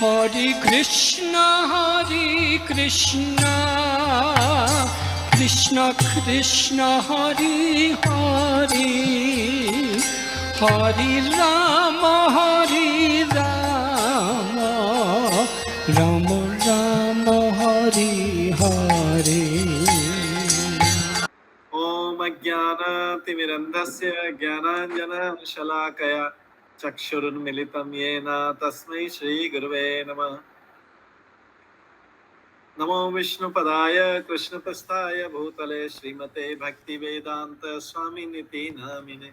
हरे कृष्णा कृष्ण कृष्ण हरे हरे, हरे राम राम राम हरे हरे। ओम अज्ञानतिमिरन्धस्य ज्ञानाञ्जनशलाकया चक्षुरुन्मिलितं येन तस्मै श्रीगुरवे नमः। नमो विष्णुपदाय कृष्णप्रस्थाय भूतले श्रीमते भक्तिवेदांत स्वामिनिति नामिने।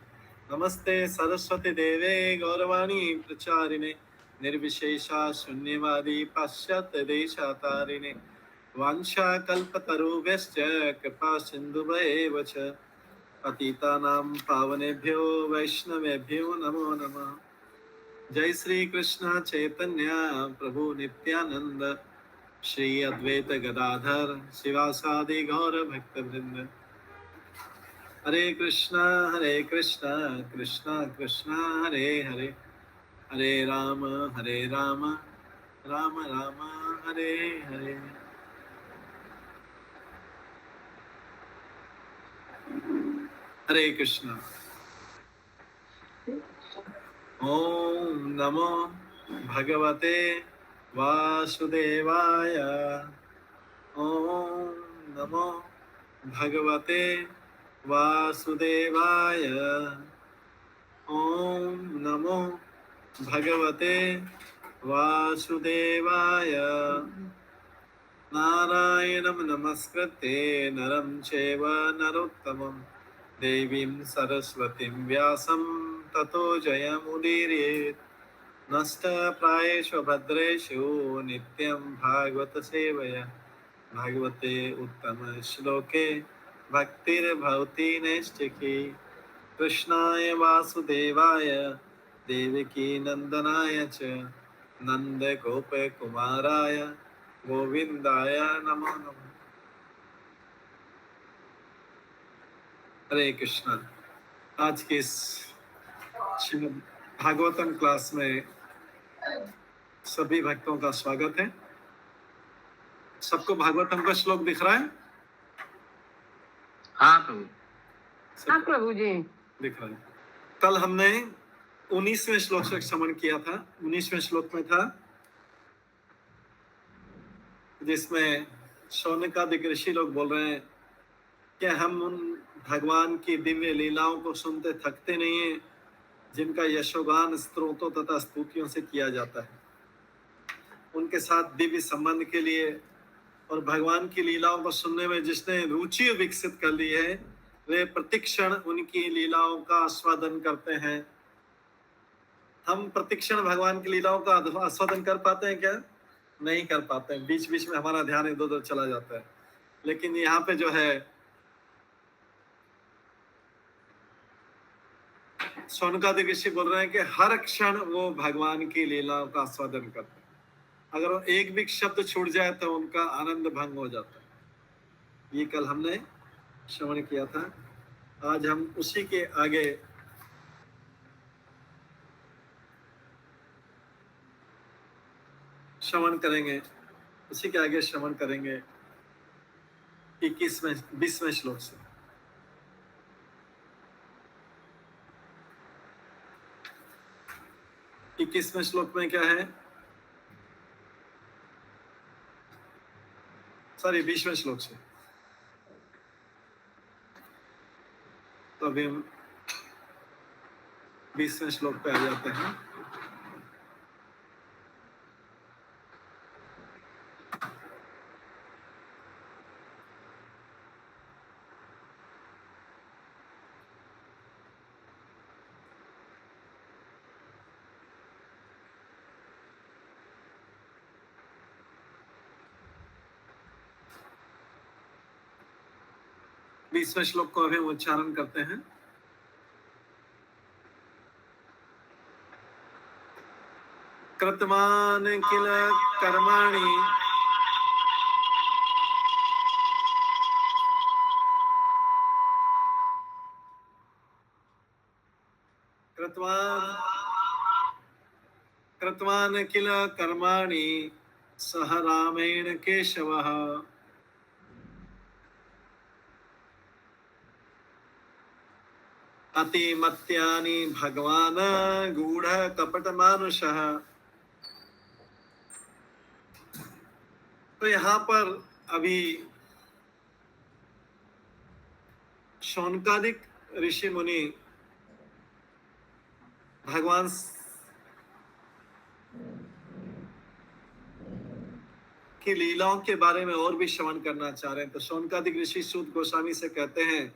नमस्ते सरस्वती देवे गौरवाणी प्रचारिणे, निर्विशेषा शून्यवादी पाश्चात्य देशातारिणे। वाञ्छाकल्पतरुभ्यश्च कृपा सिन्धुभ्येव च पतितानां पावनेभ्यो वैष्णवेभ्यो नमो नमः। जय श्री कृष्ण चैतन्य प्रभु नित्यानंद, श्री अद्वैत गदाधर शिवासादि गौर भक्तवृंद। हरे कृष्णा कृष्णा कृष्णा हरे हरे, हरे राम राम राम हरे हरे। हरे कृष्णा। ओम नमो भगवते वासुदेवाय। ओम नमो भगवते वासुदेवाय। ओम नमो भगवते वासुदेवाय। नारायणं नमस्कृत्य नरं चैव नरोत्तमं, देवीं सरस्वतीं व्यासं ततो जयमुदीरयेत्। नष्टप्रायेषु भद्रेषु नित्यं भागवत सेवया, भागवते उत्तम श्लोके भक्तिर्भवति नैष्ठिकी। कृष्णाय वासुदेवाय देवकी नंदनाय च नंद गोप कुमाराय गोविंदाय नमो नमः। हरे कृष्णा। आज के इस श्रीमद् भागवतम क्लास में सभी भक्तों का स्वागत है। सबको भागवतम का श्लोक दिख रहा है? हाँ प्रभु। हाँ प्रभु जी दिख रहा है। कल हमने 19वें श्लोक से श्रवण किया था। 19वें श्लोक में था जिसमें शौनकादिक ऋषि लोग बोल रहे हैं कि हम उन भगवान की दिव्य लीलाओं को सुनते थकते नहीं हैं जिनका यशोगान स्तोत्रों तथा स्तुतियों से किया जाता है। उनके साथ दिव्य संबंध के लिए और भगवान की लीलाओं को सुनने में जिसने रुचि विकसित कर ली है, वे प्रतिक्षण उनकी लीलाओं का आस्वादन करते हैं। हम प्रतिक्षण भगवान की लीलाओं का आस्वादन कर पाते हैं क्या? नहीं कर पाते हैं। बीच बीच में हमारा ध्यान इधर उधर चला जाता है। लेकिन यहाँ पे जो है शौनकादिक ऋषि बोल रहे हैं कि हर क्षण वो भगवान की लीलाओं का आस्वादन करते हैं। अगर वो एक भी शब्द छूट जाए तो उनका आनंद भंग हो जाता है। ये कल हमने श्रवण किया था। आज हम उसी के आगे श्रवण करेंगे। उसी के आगे श्रवण करेंगे 20वें श्लोक से। इक्कीसवें श्लोक में क्या है? सॉरी 20वें श्लोक से। तो अभी हम 20वें श्लोक पे आ जाते हैं। बीसवें श्लोक को अभी उच्चारण करते हैं। कृतवान किल कर्माणि कृतवान् किल कर्माणि सह रामेण केशवः। अतिमत्यानि भगवान् गूढ़ कपट मानुषः। तो यहाँ पर अभी शौनकादिक ऋषि मुनि भगवान की लीलाओं के बारे में और भी श्रवण करना चाह रहे हैं। तो शौनकादिक ऋषि सूत गोस्वामी से कहते हैं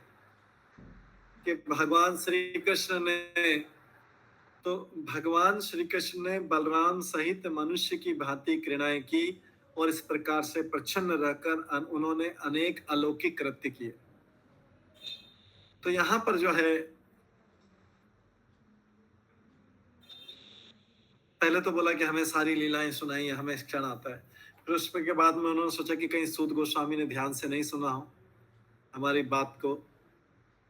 कि भगवान श्री कृष्ण ने बलराम सहित मनुष्य की भांति क्रीड़ाएं की और इस प्रकार से प्रसन्न रहकर उन्होंने अनेक अलौकिक कृत्य किए। तो यहाँ पर जो है, पहले तो बोला कि हमें सारी लीलाएं सुनाई, हमें क्षण आता है। फिर उसके बाद में उन्होंने सोचा कि कहीं सूत गोस्वामी ने ध्यान से नहीं सुना हो हमारी बात को,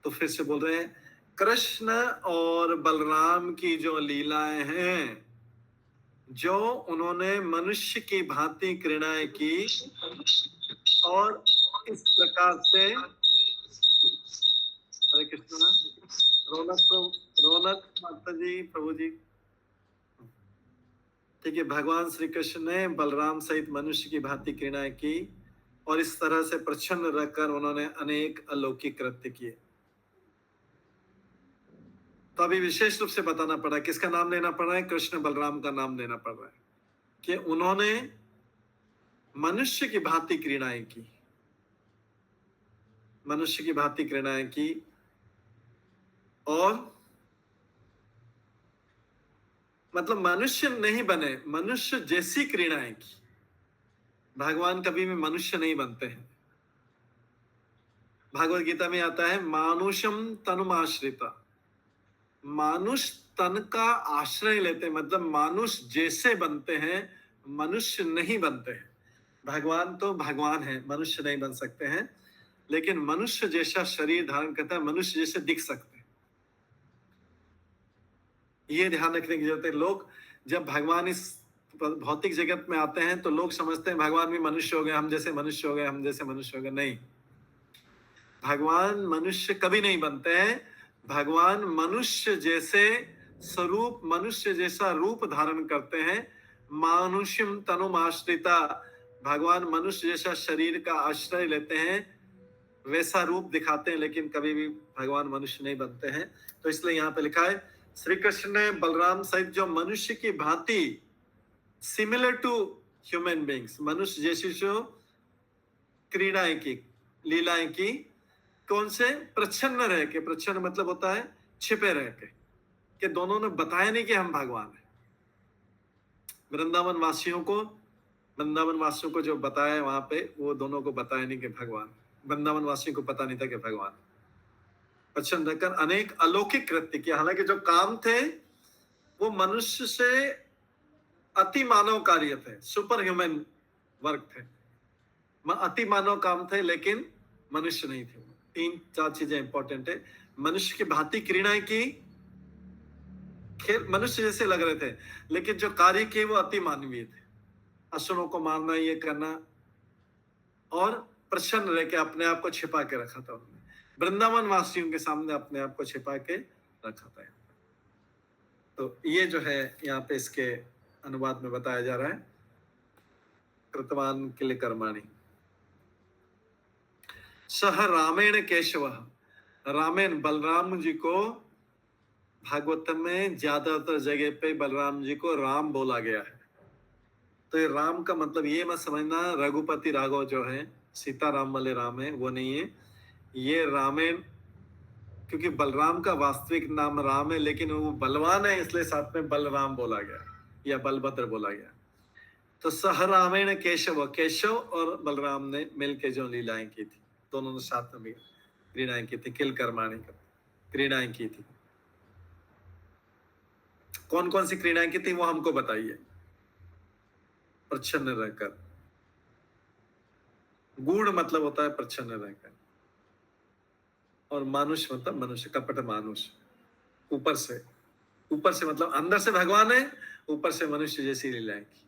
तो फिर से बोल रहे हैं कृष्ण और बलराम की जो लीलाएं हैं, जो उन्होंने मनुष्य की भांति क्रीड़ाएं की और इस प्रकार से, हरे कृष्णा, रौनक माता जी, प्रभु जी, ठीक है। भगवान श्री कृष्ण ने बलराम सहित मनुष्य की भांति क्रीड़ाएं की और इस तरह से प्रसन्न रहकर उन्होंने अनेक अलौकिक कृत्य किए। तो अभी विशेष रूप से बताना पड़ा, किसका नाम लेना पड़ रहा है? कृष्ण बलराम का नाम लेना पड़ रहा है कि उन्होंने मनुष्य की भांति क्रीड़ाएं की, मनुष्य की भांति क्रीड़ाएं की और मतलब मनुष्य नहीं बने, मनुष्य जैसी क्रीड़ाएं की। भगवान कभी भी मनुष्य नहीं बनते हैं। भागवत गीता में आता है मानुषम तनुमाश्रिता, मानुष तन का आश्रय लेते हैं, मतलब मानुष जैसे बनते हैं, मनुष्य नहीं बनते हैं। भगवान तो भगवान है, मनुष्य नहीं बन सकते हैं, लेकिन मनुष्य जैसा शरीर धारण करता है, मनुष्य जैसे दिख सकते हैं। ये ध्यान रखने की जरूरत है। लोग जब भगवान इस भौतिक जगत में आते हैं तो लोग समझते हैं भगवान भी मनुष्य हो गए, हम जैसे मनुष्य हो गए, हम जैसे मनुष्य हो गए। नहीं, भगवान मनुष्य कभी नहीं बनते हैं। भगवान मनुष्य जैसे स्वरूप, मनुष्य जैसा रूप धारण करते हैं। मानुष्यम तनुमाश्रिता, भगवान मनुष्य जैसा शरीर का आश्रय लेते हैं, वैसा रूप दिखाते हैं, लेकिन कभी भी भगवान मनुष्य नहीं बनते हैं। तो इसलिए यहाँ पे लिखा है श्री कृष्ण ने बलराम सहित जो मनुष्य की भांति, सिमिलर टू ह्यूमन बींग्स, मनुष्य जैसी जो क्रीड़ाएं की, लीलाएं की, कौन से? प्रच्छन्न रह के, प्रच्छन्न मतलब होता है छिपे रह के, कि दोनों ने बताया नहीं कि हम भगवान हैं। वृंदावन वासियों को जो बताया वहां पे, वो दोनों को बताया नहीं कि भगवान, वृंदावन वासियों को पता नहीं था कि भगवान। प्रच्छन्न रहकर अनेक अलौकिक कृत्य किया। हालांकि जो काम थे वो मनुष्य से अति मानव कार्य थे, सुपर ह्यूमन वर्क थे, अति मानव काम थे, लेकिन मनुष्य नहीं थे। 3-4 चीजें इंपॉर्टेंट है। मनुष्य की भांति क्रीड़ाएं की, खेल मनुष्य जैसे लग रहे थे, लेकिन जो कार्य किए वो अति मानवीय थे। असुरों को मारना, ये करना, और प्रसन्न रह के अपने आप को छिपा के रखा था उन्होंने। वृंदावन वासियों के सामने अपने आप को छिपा के रखा था। तो ये जो है यहाँ पे इसके अनुवाद में बताया जा रहा है, कृतवान किल कर्माणि सह रामेण केशव। रामेण, बलराम जी को भागवत में ज्यादातर जगह पे बलराम जी को राम बोला गया है। तो ये राम का मतलब ये मत समझना रघुपति राघव जो है, सीता राम वाले राम है, वो नहीं है। ये रामेण, क्योंकि बलराम का वास्तविक नाम राम है, लेकिन वो बलवान है, इसलिए साथ में बलराम बोला गया या बलभद्र बोला गया। तो सह रामेण केशव, केशव और बलराम ने मिलकर जो लीलाएं की थी, दोनों ने साथ में क्रीड़ाएं की थी, किल कर्माणि क्रीड़ाएं की थी। कौन कौन सी क्रीड़ाएं की थी वो हमको बताइए। प्रच्छन्न रहकर, गूढ़ मतलब होता है प्रच्छन्न रहकर, और मानुष मतलब मनुष्य, कपट मानुष। ऊपर से मतलब अंदर से भगवान है, ऊपर से मनुष्य जैसी लीलाएं की।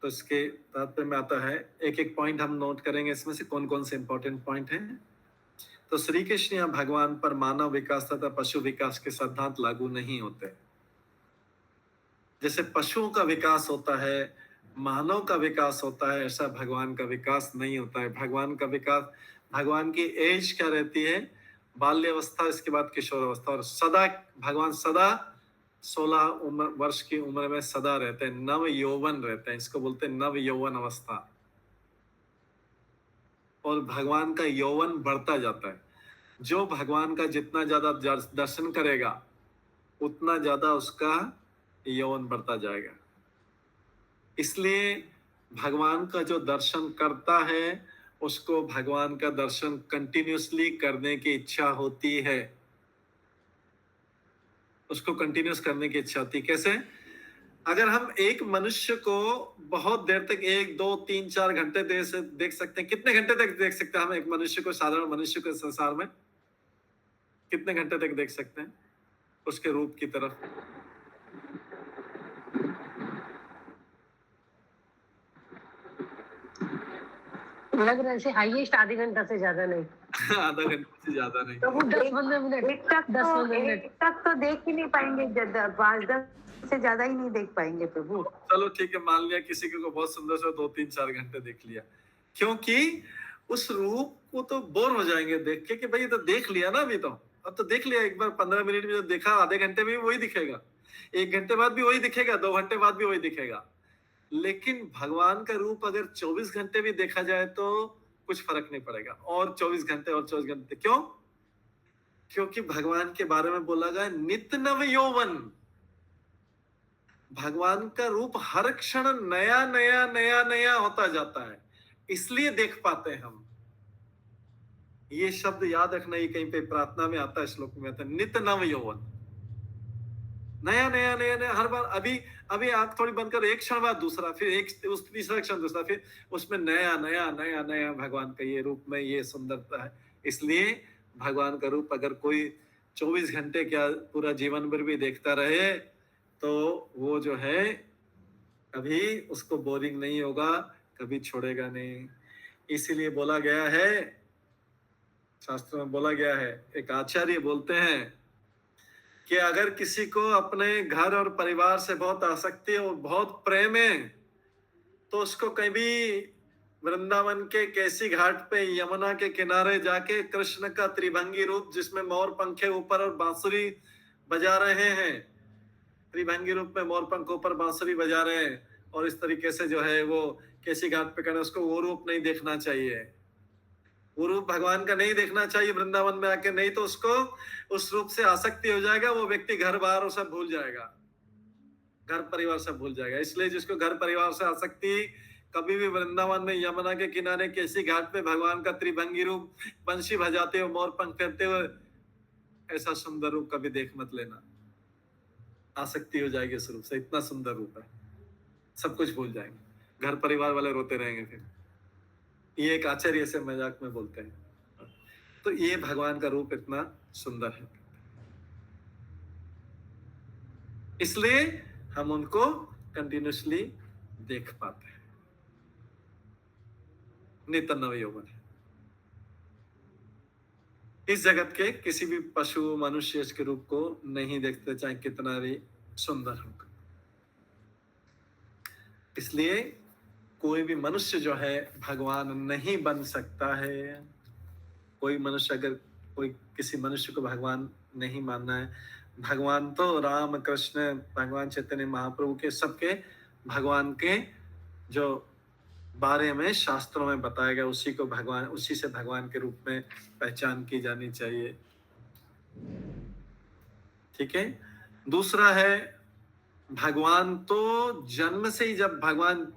तो इसके तात्पर्य में आता है, एक एक पॉइंट हम नोट करेंगे इसमें से कौन कौन से इंपॉर्टेंट पॉइंट हैं। तो श्री कृष्ण या भगवान पर मानव विकास तथा पशु विकास के सिद्धांत लागू नहीं होते। जैसे पशुओं का विकास होता है, मानव का विकास होता है, ऐसा भगवान का विकास नहीं होता है। भगवान का विकास, भगवान की एज क्या रहती है? बाल्यावस्था, इसके बाद किशोर अवस्था, और सदा भगवान सदा 16 वर्ष की उम्र में सदा रहते हैं, नव यौवन रहते हैं, इसको बोलते हैं नव यौवन अवस्था। और भगवान का यौवन बढ़ता जाता है। जो भगवान का जितना ज्यादा दर्शन करेगा उतना ज्यादा उसका यौवन बढ़ता जाएगा। इसलिए भगवान का जो दर्शन करता है उसको भगवान का दर्शन कंटिन्यूसली करने की इच्छा होती है, उसको कंटिन्यूस करने की इच्छा होती है। कैसे? अगर हम एक मनुष्य को बहुत देर तक 1, 2, 3, 4 घंटे देख सकते हैं, कितने घंटे तक देख सकते हैं हम एक मनुष्य को, साधारण मनुष्य को संसार में कितने घंटे तक देख सकते हैं उसके रूप की तरफ? लग रहा है हाईएस्ट आधे घंटा से ज्यादा नहीं। आधा घंटे से ज्यादा नहीं। तो वो 10-15 मिनट, एक तक 10-15 मिनट तक तो देख ही नहीं पाएंगे, 5-10 से ज्यादा ही नहीं देख पाएंगे प्रभु। चलो ठीक है, मान लिया किसी को बहुत सुंदर से 2, 3, 4 घंटे देख लिया, क्योंकि उस रूप को तो बोर हो जाएंगे देख के कि भाई ये तो देख लिया ना, अभी तो अब तो देख लिया एक बार, 15 मिनट में जो देखा, आधे घंटे में भी वही दिखेगा, 1 घंटे बाद भी वही दिखेगा, 2 घंटे बाद भी वही दिखेगा। लेकिन भगवान का रूप अगर 24 घंटे भी देखा जाए तो कुछ फर्क नहीं पड़ेगा, और 24 घंटे और 24 घंटे। क्यों? क्योंकि भगवान के बारे में बोला गया नित्य नव यौवन। भगवान का रूप हर क्षण नया नया नया नया होता जाता है, इसलिए देख पाते हैं हम। ये शब्द याद रखना, ये कहीं पे प्रार्थना में आता है, श्लोक में आता है, नित्य नव यौवन, नया नया नया नया हर बार। अभी आंख थोड़ी बंद कर, एक क्षण बाद दूसरा, फिर एक उस तीसरा क्षण दूसरा, फिर उसमें नया नया नया नया भगवान का ये रूप में ये सुंदरता है। इसलिए भगवान का रूप अगर कोई 24 घंटे क्या पूरा जीवन भर भी देखता रहे तो वो जो है कभी उसको बोरिंग नहीं होगा, कभी छोड़ेगा नहीं। इसीलिए बोला गया है, शास्त्र में बोला गया है, एक आचार्य बोलते हैं कि अगर किसी को अपने घर और परिवार से बहुत आसक्ति और बहुत प्रेम है तो उसको कभी वृंदावन के केसी घाट पे यमुना के किनारे जाके कृष्ण का त्रिभंगी रूप, जिसमें मोर पंखे ऊपर और बांसुरी बजा रहे हैं, त्रिभंगी रूप में मोर पंख ऊपर बांसुरी बजा रहे हैं, और इस तरीके से जो है वो केसी घाट पे करना, उसको वो रूप नहीं देखना चाहिए, वो रूप भगवान का नहीं देखना चाहिए वृंदावन में आके, नहीं तो उसको उस रूप से आसक्ति हो जाएगा, वो व्यक्ति घर बार सब भूल जाएगा, घर परिवार सब भूल जाएगा। इसलिए जिसको घर परिवार से आसक्ति, कभी भी वृंदावन में यमुना के किनारे केसी घाट पे भगवान का त्रिभंगी रूप, बंशी बजाते हुए, मोर पंख करते हुए, ऐसा सुंदर रूप कभी देख मत लेना, आसक्ति हो जाएगी इस रूप से। इतना सुंदर रूप है, सब कुछ भूल जाएंगे, घर परिवार वाले रोते रहेंगे। फिर ये एक आचार्य से मजाक में बोलते हैं। तो ये भगवान का रूप इतना सुंदर है, इसलिए हम उनको कंटिन्यूसली देख पाते हैं। नित्य नव यौवन है। इस जगत के किसी भी पशु मनुष्य के रूप को नहीं देखते, चाहे कितना भी सुंदर होगा। इसलिए कोई भी मनुष्य जो है भगवान नहीं बन सकता है। कोई मनुष्य, अगर कोई किसी मनुष्य को भगवान नहीं मानना है, भगवान तो राम कृष्ण भगवान चैतन्य महाप्रभु के सबके भगवान के जो बारे में शास्त्रों में बताया गया, उसी को भगवान, उसी से भगवान के रूप में पहचान की जानी चाहिए। ठीक है। दूसरा है, भगवान तो जन्म से ही, जब भगवान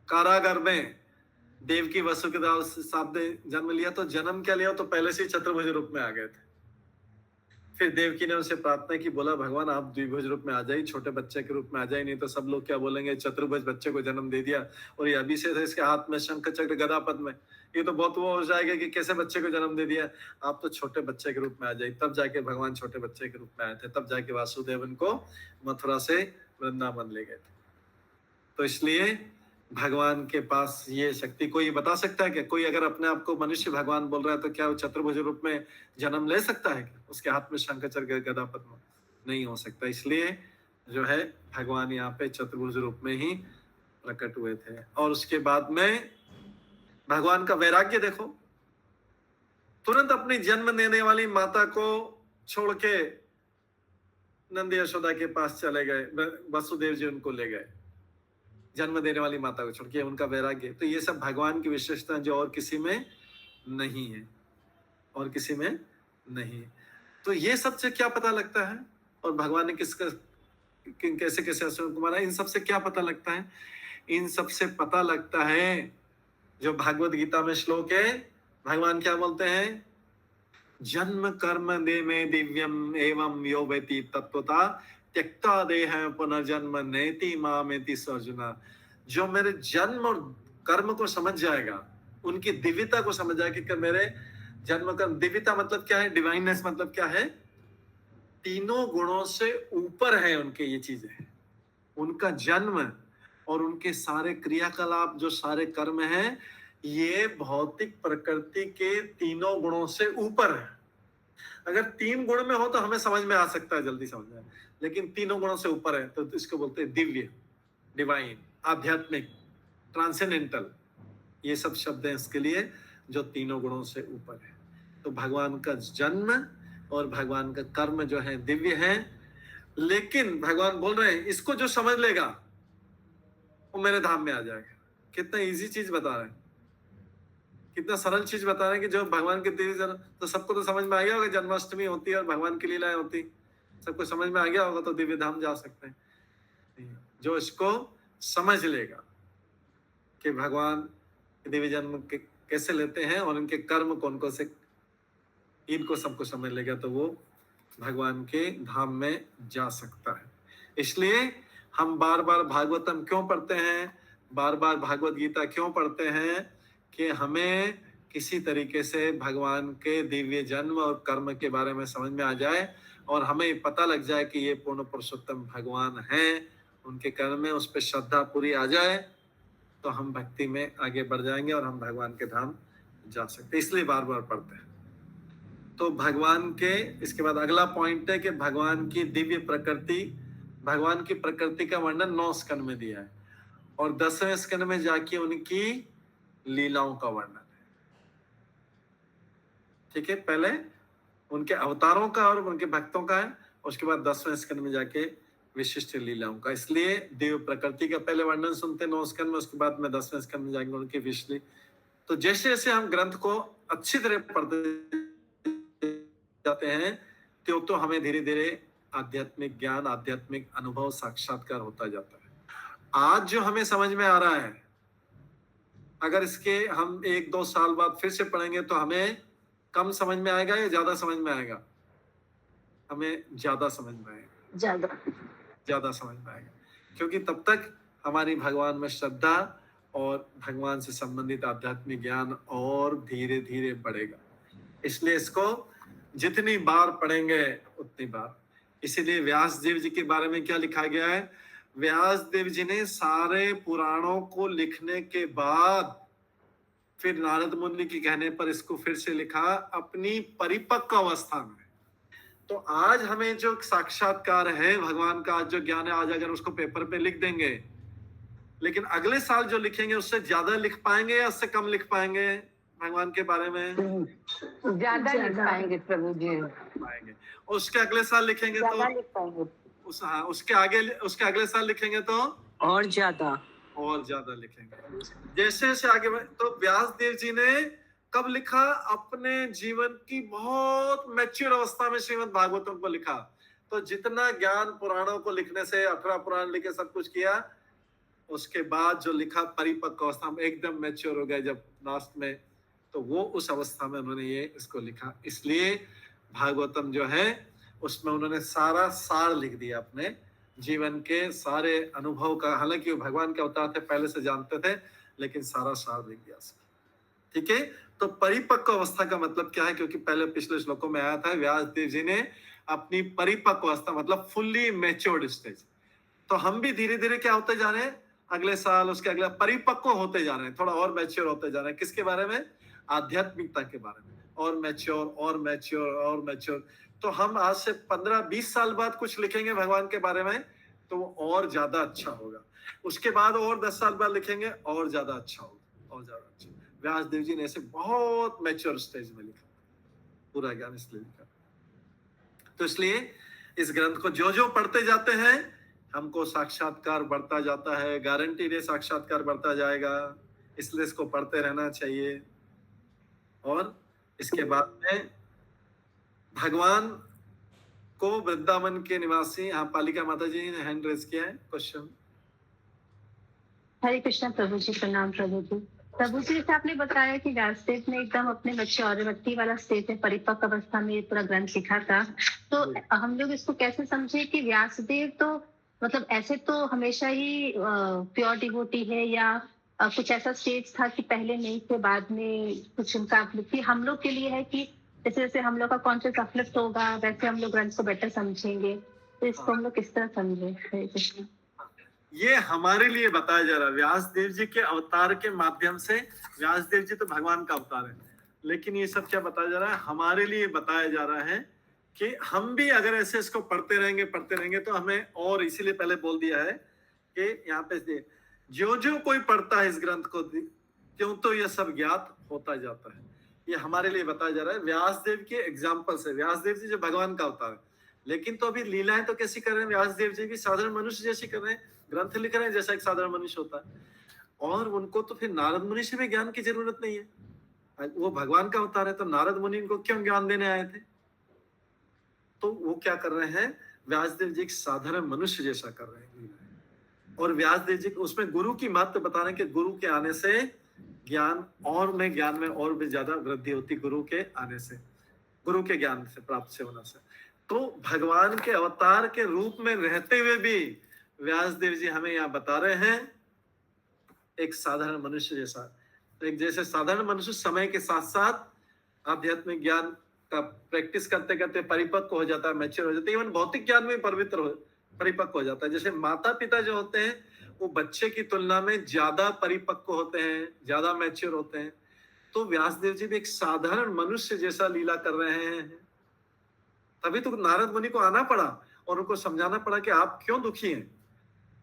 कारागार में देवकी वसु के साथ जन्म लिया तो जन्म क्या लिया, तो पहले से ही चतुर्भुज रूप में आ गए थे। फिर देवकी ने उनसे प्रार्थना की, बोला भगवान आप द्विभुज रूप में आ जाइए, छोटे बच्चे के रूप में आ जाइए, नहीं तो सब लोग क्या बोलेंगे, चतुर्भुज बच्चे को जन्म दे दिया और ये अभी से इसके हाथ में शंख चक्र गदा पद्म में, ये तो बहुत वो हो जाएगा कि कैसे बच्चे को जन्म दे दिया। आप तो छोटे बच्चे के रूप में आ जाइए। तब जाके भगवान छोटे बच्चे के रूप में आए थे, तब जाके वासुदेवन को मथुरा से वृंदावन ले गए थे। तो इसलिए भगवान के पास ये शक्ति, कोई बता सकता है क्या? कोई अगर अपने आप को मनुष्य भगवान बोल रहा है तो क्या वो चतुर्भुज रूप में जन्म ले सकता है क्या? उसके हाथ में शंख चक्र गदा पद्म नहीं हो सकता। इसलिए जो है भगवान यहाँ पे चतुर्भुज रूप में ही प्रकट हुए थे। और उसके बाद में भगवान का वैराग्य देखो, तुरंत अपनी जन्म देने वाली माता को छोड़ के नंद यशोदा के पास चले गए, वसुदेव जी उनको ले गए, जन्म देने वाली माता को छोड़ के, उनका वैराग्य। तो ये सब भगवान की विशेषता जो और किसी में नहीं है, और किसी में नहीं। तो ये सब से क्या पता लगता है, और भगवान ने कैसे कैसे असुरों को मारा, इन सब से क्या पता लगता है? इन सब से पता लगता है जो भागवत गीता में श्लोक है, भगवान क्या बोलते हैं, जन्म कर्म दे में दिव्यम एवं यो वेति तत्वता त्यक्ता देह पुनर्जन्म नेति मामेति सर्जुना। जो मेरे जन्म और कर्म को समझ जाएगा, उनकी दिव्यता को समझ जाएगा कि मेरे जन्म कर्म, दिव्यता मतलब क्या है, डिवाइननेस मतलब क्या है, तीनों गुणों से ऊपर है उनके ये चीजें, उनका जन्म और उनके सारे क्रियाकलाप, जो सारे कर्म हैं, ये भौतिक प्रकृति के तीनों गुणों से ऊपर है। अगर 3 गुण में हो तो हमें समझ में आ सकता है, जल्दी समझ में, लेकिन तीनों गुणों से ऊपर है तो इसको बोलते हैं दिव्य, डिवाइन, आध्यात्मिक, ट्रांसेंडेंटल, ये सब शब्द हैं इसके लिए, जो तीनों गुणों से ऊपर है। तो भगवान का जन्म और भगवान का कर्म जो है दिव्य है, लेकिन भगवान बोल रहे हैं इसको जो समझ लेगा वो मेरे धाम में आ जाएगा। कितना इजी चीज बता रहे हैं, कितना सरल चीज बता रहे हैं कि जो भगवान के दिव्य जन्म, तो सबको तो समझ में आ गया होगा, जन्माष्टमी होती है और भगवान की लीलाएं होती, सबको समझ में आ गया होगा, तो दिव्य धाम जा सकते हैं। जो इसको समझ लेगा कि भगवान दिव्य जन्म कैसे लेते हैं और उनके कर्म कौन कौन से, इनको सबको समझ लेगा, तो वो भगवान के धाम में जा सकता है। इसलिए हम बार बार भागवतम क्यों पढ़ते हैं, बार बार भागवत गीता क्यों पढ़ते हैं, कि हमें किसी तरीके से भगवान के दिव्य जन्म और कर्म के बारे में समझ में आ जाए और हमें पता लग जाए कि ये पूर्ण पुरुषोत्तम भगवान हैं, उनके कर्म में उस पर श्रद्धा पूरी आ जाए, तो हम भक्ति में आगे बढ़ जाएंगे और हम भगवान के धाम जा सकते, इसलिए बार बार पढ़ते हैं। तो भगवान के, इसके बाद अगला पॉइंट है कि भगवान की दिव्य प्रकृति, भगवान की प्रकृति का वर्णन 9 स्कंद में दिया है और 10वें स्कंद में जाके उनकी लीलाओं का वर्णन है। ठीक है, पहले उनके अवतारों का और उनके भक्तों का है, उसके बाद 10वें स्कंद में जाके विशिष्ट लीलाओं का। इसलिए दिव्य प्रकृति का पहले वर्णन सुनते 9 स्कंद में, उसके बाद में 10वें स्कंद में जाएंगे उनकी विशिष्ट। तो जैसे जैसे हम ग्रंथ को अच्छी तरह पढ़ते जाते हैं तो हमें धीरे धीरे आध्यात्मिक ज्ञान, आध्यात्मिक अनुभव, साक्षात्कार होता जाता है। आज जो हमें समझ में आ रहा है, अगर इसके हम 1-2 साल बाद फिर से पढ़ेंगे तो हमें कम समझ में आएगा या ज्यादा समझ में आएगा? हमें ज्यादा समझ में आएगा, ज्यादा समझ में आएगा, क्योंकि तब तक हमारी भगवान में श्रद्धा और भगवान से संबंधित आध्यात्मिक ज्ञान और धीरे धीरे बढ़ेगा। इसलिए इसको जितनी बार पढ़ेंगे उतनी बार। इसीलिए व्यास देव जी के बारे में क्या लिखा गया है, व्यास देव जी ने सारे पुराणों को लिखने के बाद फिर नारद मुनि के कहने पर इसको फिर से लिखा अपनी परिपक्व अवस्था में। तो आज हमें जो साक्षात्कार है भगवान का, आज जो ज्ञान है, आज अगर उसको पेपर पे लिख देंगे, लेकिन अगले साल जो लिखेंगे उससे ज्यादा लिख पाएंगे या उससे कम लिख पाएंगे भगवान के बारे में? ज्यादा लिख पाएंगे प्रभु जी, पाएंगे। उसके अगले साल लिखेंगे तो उसके अगले साल लिखेंगे तो और ज्यादा लिखेंगे। जैसे जैसे आगे तो व्यास देव जी ने कब लिखा? अपने जीवन की बहुत मैच्योर अवस्था में श्रीमद् भागवतम को लिखा। तो जितना ज्ञान पुराणों को लिखने से, 18 पुराण लिखे, सब कुछ किया, उसके बाद जो लिखा परिपक्व अवस्था में, एकदम मैच्योर हो गए जब लास्ट में, तो वो उस अवस्था में उन्होंने ये इसको लिखा। इसलिए भागवतम जो है उसमें उन्होंने सारा सार लिख दिया अपने जीवन के सारे अनुभव का। हालांकि वो भगवान के अवतार थे, पहले से जानते थे, लेकिन सारा सार लिख दिया। ठीक है, तो परिपक्व अवस्था का मतलब क्या है? क्योंकि पहले पिछले श्लोकों में आया था, व्यास देव जी ने अपनी परिपक्व अवस्था मतलब फुल्ली मैच्योर्ड स्टेज। तो हम भी धीरे धीरे क्या होते जा रहे हैं, अगले साल उसके अगले परिपक्व होते जा रहे हैं, थोड़ा और मैच्योर होते जा रहे हैं। किसके बारे में? आध्यात्मिकता के बारे में। और मैच्योर और मैच्योर और मैच्योर। तो हम आज से 15-20 साल बाद कुछ लिखेंगे भगवान के बारे में तो वो और ज्यादा अच्छा होगा। उसके बाद और 10 साल बाद लिखेंगे और ज्यादा अच्छा होगा, और ज्यादा अच्छा। व्यास देव जी ने ऐसे बहुत मैच्योर स्टेज में लिखा, पूरा ज्ञान इसलिए लिखा। तो इसलिए इस ग्रंथ को जो जो पढ़ते जाते हैं हमको साक्षात्कार बढ़ता जाता है, गारंटी दे साक्षात्कार बढ़ता जाएगा, इसलिए इसको पढ़ते रहना चाहिए। और इसके बाद में भगवान को वृंदावन के निवासी, यहाँ पालिका माता जी ने हैंड रेज किया है, क्वेश्चन। हरे कृष्णा प्रभु जी, प्रणाम प्रभु जी। प्रभु जी, जैसे आपने बताया कि व्यासदेव ने एकदम अपने बच्चे और वाला स्टेज में परिपक्व अवस्था में पूरा ग्रंथ लिखा था, तो हम लोग इसको कैसे समझे कि व्यासदेव तो मतलब ऐसे तो हमेशा ही प्योर डिवोटी है, या कुछ ऐसा स्टेज था कि पहले नहीं थे बाद में कुछ उनका अपलिफ्ट? हम लोग के लिए है कि जैसे जैसे हम लोग का कॉन्शियस अपलिफ्ट होगा वैसे हम लोग ग्रंथ को बेटर समझेंगे, तो इसको हम लोग किस तरह समझे? हरे कृष्ण। ये हमारे लिए बताया जा रहा है व्यास देव जी के अवतार के माध्यम से। व्यास देव जी तो भगवान का अवतार है, लेकिन ये सब क्या बताया जा रहा है? हमारे लिए बताया जा रहा है कि हम भी अगर ऐसे इसको पढ़ते रहेंगे तो हमें, और इसीलिए पहले बोल दिया है कि यहाँ पे जो जो कोई पढ़ता है इस ग्रंथ को क्यों तो यह सब ज्ञात होता जाता है। ये हमारे लिए बताया जा रहा है व्यास देव के एग्जाम्पल से। व्यास देव जी जो भगवान का अवतार है, लेकिन तो अभी लीलाएं तो कैसी कर रहे हैं? व्यास देव जी भी साधारण मनुष्य जैसी कर रहे हैं, ग्रंथ लिख रहे हैं जैसा एक साधारण मनुष्य होता है। और उनको तो फिर नारद मुनि से भी ज्ञान की जरूरत नहीं है, वो भगवान का अवतार है, तो नारद मुनि इनको क्यों ज्ञान देने आए थे? तो वो क्या कर रहे हैं? व्यासदेव जी एक साधारण मनुष्य जैसा कर रहे हैं। और व्यासदेव जी उसमें गुरु की महत्व बता रहे हैं कि गुरु के आने से ज्ञान में और भी ज्यादा वृद्धि होती, गुरु के आने से, गुरु के ज्ञान से प्राप्त से होना से। तो भगवान के अवतार के रूप में रहते हुए भी व्यासदेव जी हमें यहाँ बता रहे हैं एक साधारण मनुष्य जैसा। एक जैसे साधारण मनुष्य समय के साथ साथ आध्यात्मिक ज्ञान का प्रैक्टिस करते करते परिपक्व हो जाता है, मैच्योर हो जाता है, इवन भौतिक ज्ञान में परिपक्व हो जाता है। जैसे माता पिता जो होते हैं वो बच्चे की तुलना में ज्यादा परिपक्व होते हैं, ज्यादा मैच्योर होते हैं। तो व्यासदेव जी भी एक साधारण मनुष्य जैसा लीला कर रहे हैं। तभी तो नारद मुनि को आना पड़ा और उनको समझाना पड़ा कि आप क्यों दुखी हैं।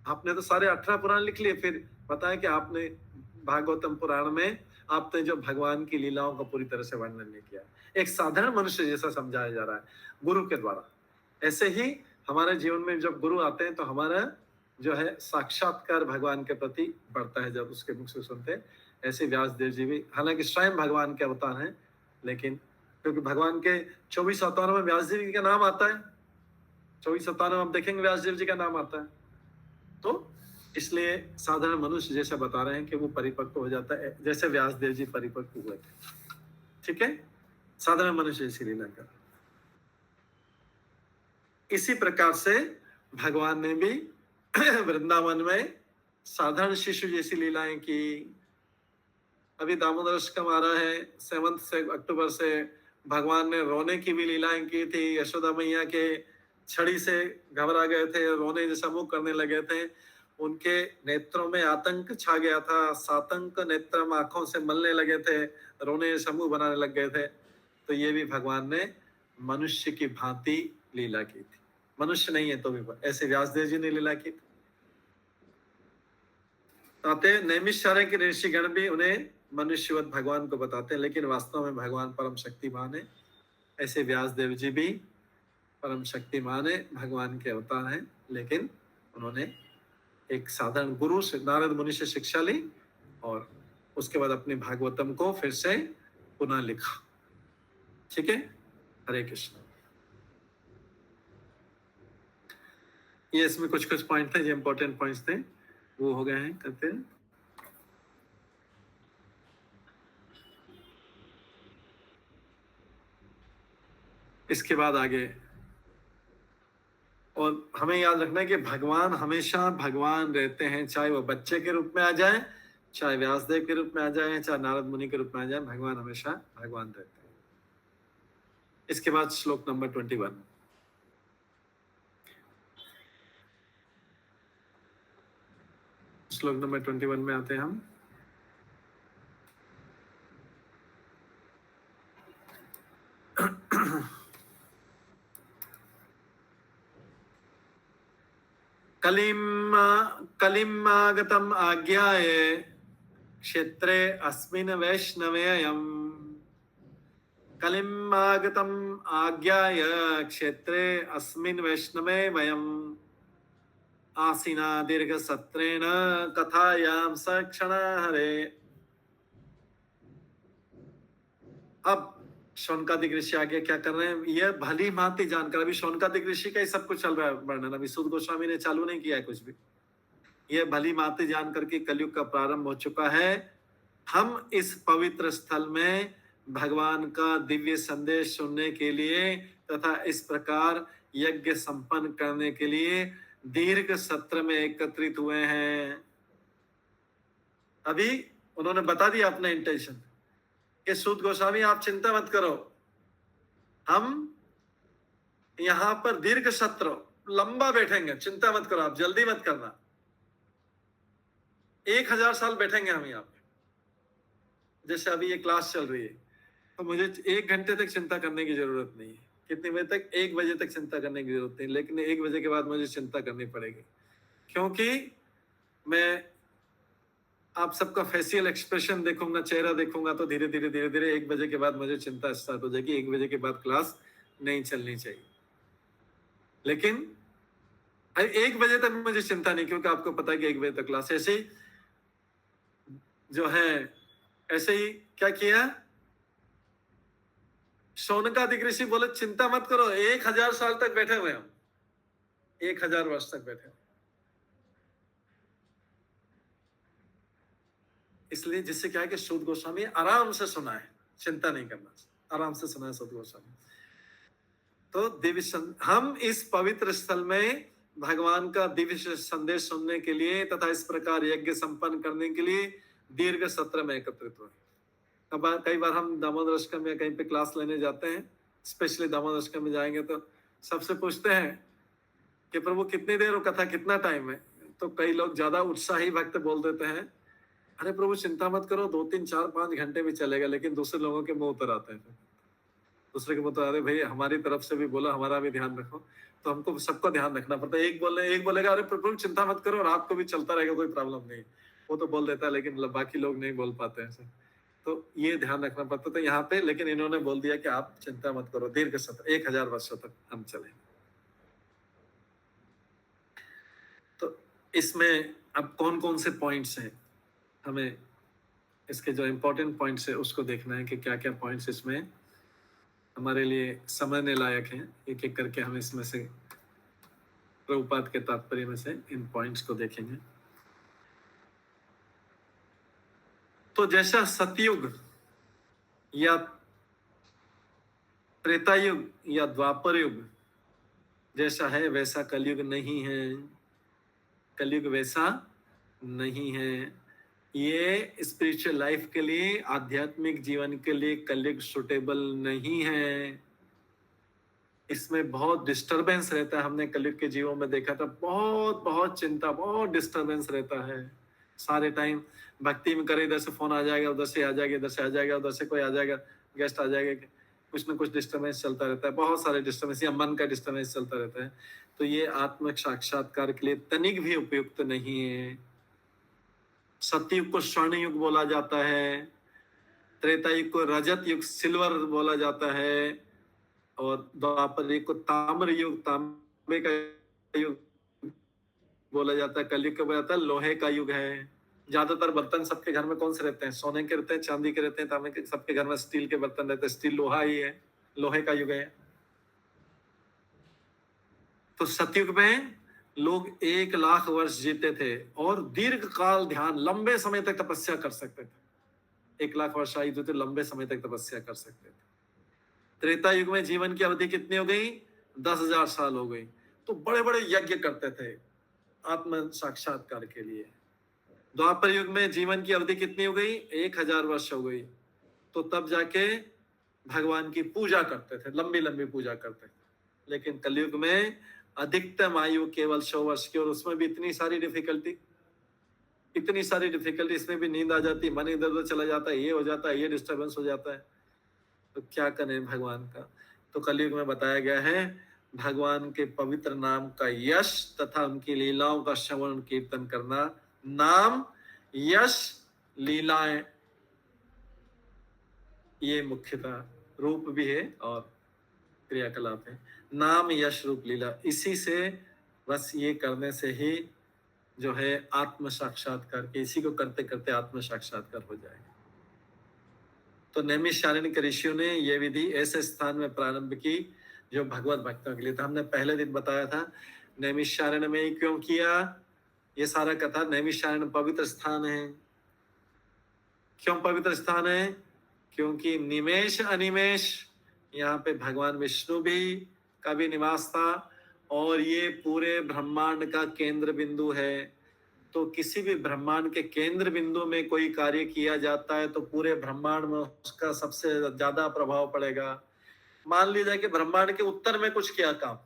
आपने तो सारे 18 पुराण लिख लिए, फिर बताया कि आपने भागवतम पुराण में आपने जो भगवान की लीलाओं का पूरी तरह से वर्णन नहीं किया। एक साधारण मनुष्य जैसा समझाया जा रहा है गुरु के द्वारा। ऐसे ही हमारे जीवन में जब गुरु आते हैं तो हमारा जो है साक्षात्कार भगवान के प्रति बढ़ता है जब उसके मुख से सुनते हैं। ऐसे व्यासदेव जी भी, हालांकि स्वयं भगवान के अवतार हैं, लेकिन क्योंकि भगवान के 24 अवतारों में व्यासदेव जी का नाम आता है, 24 अवतारों में हम देखेंगे व्यासदेव जी का नाम आता है, तो इसलिए साधारण मनुष्य जैसा बता रहे हैं कि वो परिपक्व हो जाता है जैसे व्यासदेव जी परिपक्व हुए थे। ठीक है, साधारण मनुष्य जैसी लीला कर। इसी प्रकार से भगवान ने भी वृंदावन में साधारण शिशु जैसी लीलाएं की। अभी दामोदर अष्टकम आ रहा है, 7 से अक्टूबर से भगवान ने रोने की भी लीलाएं की थी। यशोदा मैया के छड़ी से घबरा गए थे, रोने जैसा मुंह करने लगे थे, उनके नेत्रों में आतंक छा गया था, सातंक नेत्र आंखों से मलने लगे थे, रोने जैसा मुंह बनाने लग गए थे। तो ये भी भगवान ने मनुष्य की भांति लीला की थी। मनुष्य नहीं है तो भी ऐसे व्यासदेव जी ने लीला की थी। नैमिषारण्य के ऋषिगण भी उन्हें मनुष्यवत भगवान को बताते हैं, लेकिन वास्तव में भगवान परम शक्तिमान है। ऐसे व्यासदेव जी भी परम शक्तिमान है, भगवान के अवतार हैं, लेकिन उन्होंने एक साधारण गुरु से, नारद मुनि से शिक्षा ली और उसके बाद अपने भागवतम को फिर से पुनः लिखा। ठीक है, हरे कृष्ण। ये इसमें कुछ कुछ पॉइंट थे जो इंपॉर्टेंट पॉइंट्स थे, वो हो गए हैं, करते हैं। इसके बाद आगे और हमें याद रखना है कि भगवान हमेशा भगवान रहते हैं, चाहे वो बच्चे के रूप में आ जाए, चाहे व्यासदेव के रूप में आ जाए, चाहे नारद मुनि के रूप में आ जाए, भगवान हमेशा भगवान रहते हैं। इसके बाद श्लोक नंबर 21। श्लोक नंबर 21 में आते हैं हम। कलिमागतम आज्ञाय क्षेत्रे अस्मिन् वैष्णवेयम्। कलिमागतम आज्ञाय क्षेत्रे अस्मिन् वैष्णवे वयम्। आसीना दीर्घ सत्रेण कथायां सक्षण हरे। अब शौनकादिक ऋषि आगे क्या कर रहे हैं, यह भली भांति जानकर, अभी शौनकादिक ऋषि का ही सब कुछ चल रहा है वर्णन, अभी सूत गोस्वामी ने चालू नहीं किया है कुछ भी। यह भली भांति जानकर कि कलयुग का प्रारंभ हो चुका है, हम इस पवित्र स्थल में भगवान का दिव्य संदेश सुनने के लिए तथा इस प्रकार यज्ञ संपन्न करने के लिए दीर्घ सत्र में एकत्रित हुए हैं। अभी उन्होंने बता दिया अपना इंटेंशन कि सूत गोस्वामी आप चिंता मत करो, हम यहां पर दीर्घ सत्र लंबा बैठेंगे, चिंता मत करो, आप जल्दी मत करना, 1000 साल बैठेंगे हम यहाँ पे। जैसे अभी ये क्लास चल रही है तो मुझे 1 घंटे तक चिंता करने की जरूरत नहीं है। कितने बजे तक? 1 बजे तक चिंता करने की जरूरत नहीं, लेकिन 1 बजे के बाद मुझे चिंता करनी पड़ेगी, क्योंकि मैं आप सबका फेशियल एक्सप्रेशन देखूंगा, चेहरा देखूंगा, तो धीरे धीरे धीरे धीरे 1 बजे के बाद मुझे चिंता स्टार्ट हो जाएगी। 1 बजे के बाद क्लास नहीं चलनी चाहिए, लेकिन 1 बजे तक मुझे चिंता नहीं, क्योंकि आपको पता है कि 1 बजे तक क्लास। ऐसे ही जो है, ऐसे ही क्या किया, शौनकादिक ऋषि बोले चिंता मत करो, 1000 साल तक बैठे हुए हम, 1000 वर्ष तक बैठे हुए। इसलिए जिससे क्या है कि सूत गोस्वामी आराम से सुना है, चिंता नहीं करना, आराम से सुना है सूत गोस्वामी। तो दिव्य हम इस पवित्र स्थल में भगवान का दिव्य संदेश सुनने के लिए तथा इस प्रकार यज्ञ संपन्न करने के लिए दीर्घ सत्र में एकत्रित हुए। अब कई बार हम दामोदर अष्टमी या कहीं पे क्लास लेने जाते हैं, स्पेशली दामोदर अष्टमी में जाएंगे तो सबसे पूछते हैं कि प्रभु कितनी देर हो कथा, कितना टाइम है? तो कई लोग ज्यादा उत्साही भक्त बोल देते हैं, अरे प्रभु चिंता मत करो, 2, 3, 4, 5 घंटे भी चलेगा। लेकिन दूसरे लोगों के मुंह उतर आते हैं, दूसरे के मुंह उतर, अरे भाई हमारी तरफ से भी बोला, हमारा भी ध्यान रखो। तो हमको सबका ध्यान रखना पड़ता है। एक बोलेगा अरे प्रभु चिंता मत करो, रात को भी चलता रहेगा, कोई प्रॉब्लम नहीं, वो तो बोल देता है, लेकिन बाकी लोग नहीं बोल पाते हैं। तो ये ध्यान रखना पड़ता था यहाँ पे। लेकिन इन्होंने बोल दिया कि आप चिंता मत करो, दीर्घ सत्र 1000 वर्षों तक हम चले। तो इसमें अब कौन कौन से पॉइंट्स हैं, हमें इसके जो इम्पोर्टेंट पॉइंट्स है उसको देखना है कि क्या क्या पॉइंट्स इसमें हमारे लिए समझने लायक हैं। एक एक करके हम इसमें से प्रभुपाद के तात्पर्य में से इन पॉइंट्स को देखेंगे। तो जैसा सतयुग या त्रेता युग या द्वापर युग जैसा है, वैसा कलयुग नहीं है। कलयुग वैसा नहीं है। ये स्पिरिचुअल लाइफ के लिए, आध्यात्मिक जीवन के लिए कलयुग सुटेबल नहीं है। इसमें बहुत डिस्टरबेंस रहता है। हमने कलयुग के जीवों में देखा था, बहुत चिंता, बहुत डिस्टरबेंस रहता है। सारे टाइम भक्ति में करे, इधर से फोन आ जाएगा, उधर से आ जाएगा, इधर से आ जाएगा, उधर से कोई आ जाएगा, गेस्ट आ जाएगा, कुछ ना कुछ डिस्टरबेंस चलता रहता है। बहुत सारे डिस्टरबेंस या मन का डिस्टरबेंस चलता रहता है। तो ये आत्मिक साक्षात्कार के लिए तनिक भी उपयुक्त नहीं है। सतयुग को स्वर्ण युग बोला जाता है, त्रेता युग को रजत युग, सिल्वर बोला जाता है, और द्वापर युग को ताम्र युग, तांबे का युग बोला जाता है। कलयुग को बोला जाता है लोहे का युग है। ज्यादातर बर्तन सबके घर में कौन से रहते हैं? सोने के रहते हैं, चांदी के रहते हैं, तांबे के। सबके घर में स्टील के बर्तन रहते हैं। स्टील लोहा ही है, लोहे का युग है। तो सतयुग में लोग 1,00,000 वर्ष जीते थे और दीर्घ काल ध्यान, लंबे समय तक तपस्या कर सकते थे। 1,00,000 वर्ष आयु तो लंबे समय तक तपस्या कर सकते थे। त्रेता युग में जीवन की अवधि कितनी हो गई? 10,000 साल हो गई। तो बड़े बड़े यज्ञ करते थे आत्म साक्षात्कार के लिए। द्वापर युग में जीवन की अवधि कितनी हो गई? 1000 वर्ष हो गई। तो तब जाके भगवान की पूजा करते थे, लंबी लंबी पूजा करते थे। लेकिन कलयुग में अधिकतम आयु केवल 100 वर्ष की, और उसमें भी इतनी सारी डिफिकल्टी, इसमें भी नींद आ जाती, मन इधर उधर चला जाता है, ये हो जाता है, ये डिस्टर्बेंस हो जाता है। तो क्या करें भगवान का? तो कलयुग में बताया गया है भगवान के पवित्र नाम का यश तथा उनकी लीलाओं का श्रवण कीर्तन करना। नाम, यश, लीलाएं, ये मुख्यतः रूप भी है और क्रियाकलाप है। नाम, यश, रूप, लीला, इसी से बस ये करने से ही जो है आत्म साक्षात्कार के, इसी को करते करते आत्म साक्षात्कार हो जाएगा। तो नैमिषारण्य के ऋषियों ने यह विधि ऐसे स्थान में प्रारंभ की जो भगवत भक्तों के लिए था। हमने पहले दिन बताया था नैमिषारण्य में क्यों किया, ये सारा कथा। नैमिषारण्य पवित्र स्थान है। क्यों पवित्र स्थान है? क्योंकि निमेष अनिमेष यहाँ पे भगवान विष्णु भी का भी निवास था, और ये पूरे ब्रह्मांड का केंद्र बिंदु है। तो किसी भी ब्रह्मांड के केंद्र बिंदु में कोई कार्य किया जाता है तो पूरे ब्रह्मांड में उसका सबसे ज्यादा प्रभाव पड़ेगा। मान लीजिए कि ब्रह्मांड के उत्तर में कुछ किया काम,